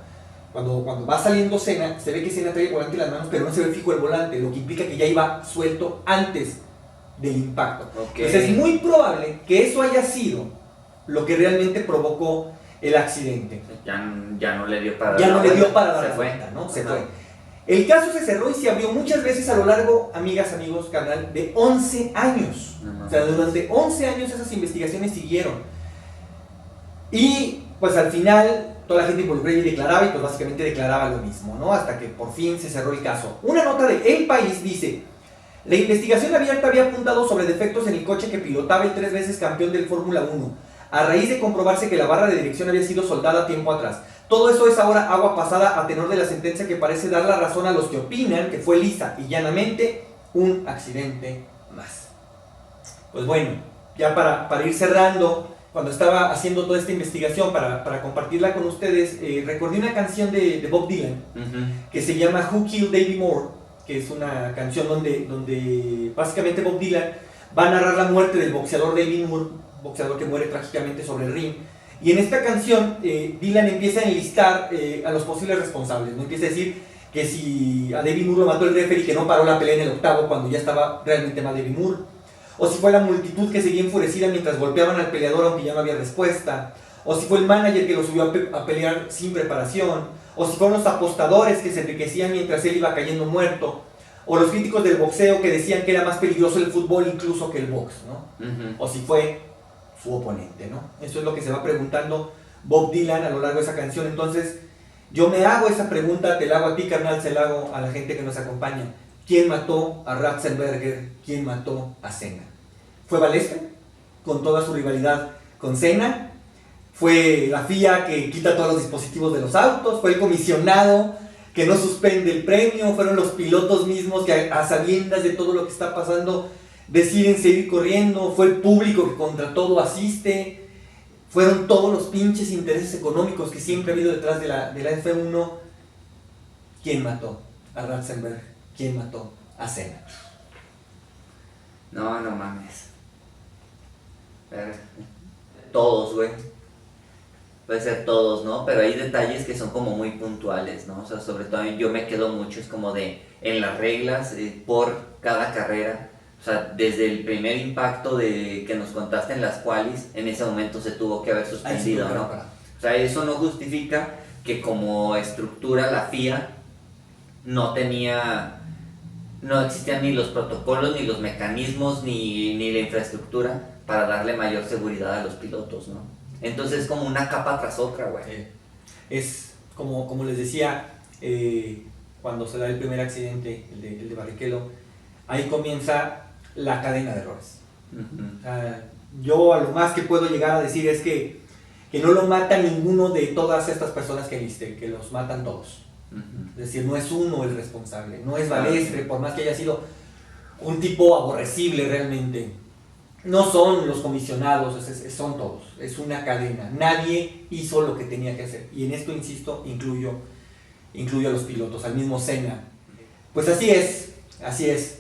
B: Cuando va saliendo Senna, se ve que Senna trae el volante en las manos, pero no se ve fijo el volante, lo que implica que ya iba suelto antes del impacto. Entonces, es muy probable que eso haya sido lo que realmente provocó el accidente.
C: Ya no le dio para
B: dar la vuelta, ¿no? Se fue. El caso se cerró y se abrió muchas veces a lo largo, amigas, amigos, carnal, de 11 años. O sea, durante 11 años esas investigaciones siguieron. Y pues al final toda la gente involucrada y declaraba, y pues básicamente declaraba lo mismo, ¿no? Hasta que por fin se cerró el caso. Una nota de El País dice: la investigación abierta había apuntado sobre defectos en el coche que pilotaba el 3 veces campeón del Fórmula 1, a raíz de comprobarse que la barra de dirección había sido soldada tiempo atrás. Todo eso es ahora agua pasada a tenor de la sentencia que parece dar la razón a los que opinan que fue lisa y llanamente un accidente más. Pues bueno, ya para ir cerrando, cuando estaba haciendo toda esta investigación para compartirla con ustedes, recordé una canción de Bob Dylan que se llama Who Killed Davey Moore, que es una canción donde básicamente Bob Dylan va a narrar la muerte del boxeador Davey Moore, boxeador que muere trágicamente sobre el ring. Y en esta canción Dylan empieza a enlistar a los posibles responsables, ¿no? Empieza a decir que si a Davey Moore lo mató el referee, que no paró la pelea en el octavo cuando ya estaba realmente mal Davey Moore, o si fue la multitud que seguía enfurecida mientras golpeaban al peleador aunque ya no había respuesta, o si fue el manager que lo subió a pelear sin preparación, o si fueron los apostadores que se enriquecían mientras él iba cayendo muerto, o los críticos del boxeo que decían que era más peligroso el fútbol incluso que el box, ¿no? O si fue su oponente, ¿no? Eso es lo que se va preguntando Bob Dylan a lo largo de esa canción. Entonces, yo me hago esa pregunta, te la hago a ti, carnal, se la hago a la gente que nos acompaña. ¿Quién mató a Ratzenberger? ¿Quién mató a Senna? ¿Fue Valesca, con toda su rivalidad con Senna? ¿Fue la FIA que quita todos los dispositivos de los autos? ¿Fue el comisionado que no suspende el premio? ¿Fueron los pilotos mismos que a sabiendas de todo lo que está pasando deciden seguir corriendo? ¿Fue el público que contra todo asiste? ¿Fueron todos los pinches intereses económicos que siempre ha habido detrás de la F1? ¿Quién mató a Ratzenberger? ¿Quién mató a Senna?
C: No mames. Todos, güey. Puede ser todos, ¿no? Pero hay detalles que son como muy puntuales, ¿no? O sea, sobre todo yo me quedo mucho, es como de, en las reglas, por cada carrera. O sea, desde el primer impacto de que nos contaste en las qualis, en ese momento se tuvo que haber suspendido, ¿no? O sea, eso no justifica que como estructura la FIA no existían ni los protocolos, ni los mecanismos, ni la infraestructura para darle mayor seguridad a los pilotos, ¿no? Entonces es como una capa tras otra, güey.
B: Es como les decía, cuando se da el primer accidente, el de Barrichello, ahí comienza la cadena de errores. O sea, yo a lo más que puedo llegar a decir es que no lo mata ninguno de todas estas personas que viste, que los matan todos. Es decir, no es uno el responsable, no es Balestre, por más que haya sido un tipo aborrecible realmente. No son los comisionados, son todos, es una cadena. Nadie hizo lo que tenía que hacer. Y en esto, insisto, incluyo a los pilotos, al mismo Senna. Pues así es,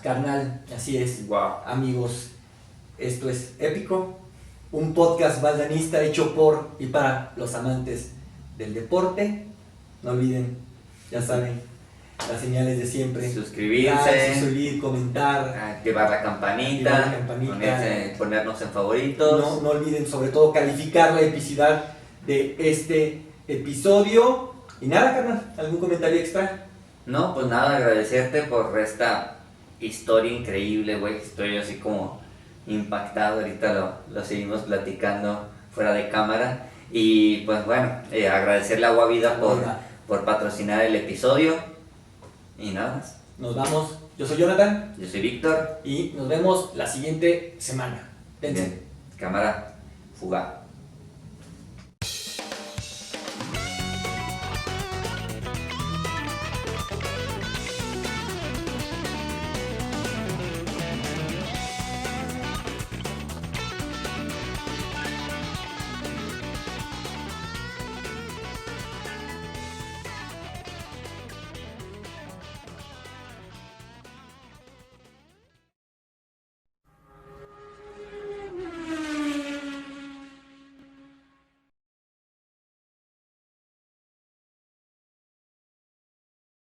B: carnal, así es,
C: wow.
B: Amigos. Esto es Épico, un podcast valdanista hecho por y para los amantes del deporte. No olviden, ya saben, las señales de siempre:
C: suscribirse,
B: suscribir, comentar,
C: activar la campanita, ponernos en favoritos.
B: No olviden sobre todo calificar la epicidad de este episodio. Y nada, carnal, ¿algún comentario extra?
C: No, pues nada, agradecerte por esta historia increíble, güey. Estoy así como impactado, ahorita lo seguimos platicando fuera de cámara. Y pues bueno, agradecerle a Agua Vida por patrocinar el episodio. Y nada más.
B: Nos vamos. Yo soy Jonathan.
C: Yo soy Víctor.
B: Y nos vemos la siguiente semana. Dense.
C: Cámara, fuga.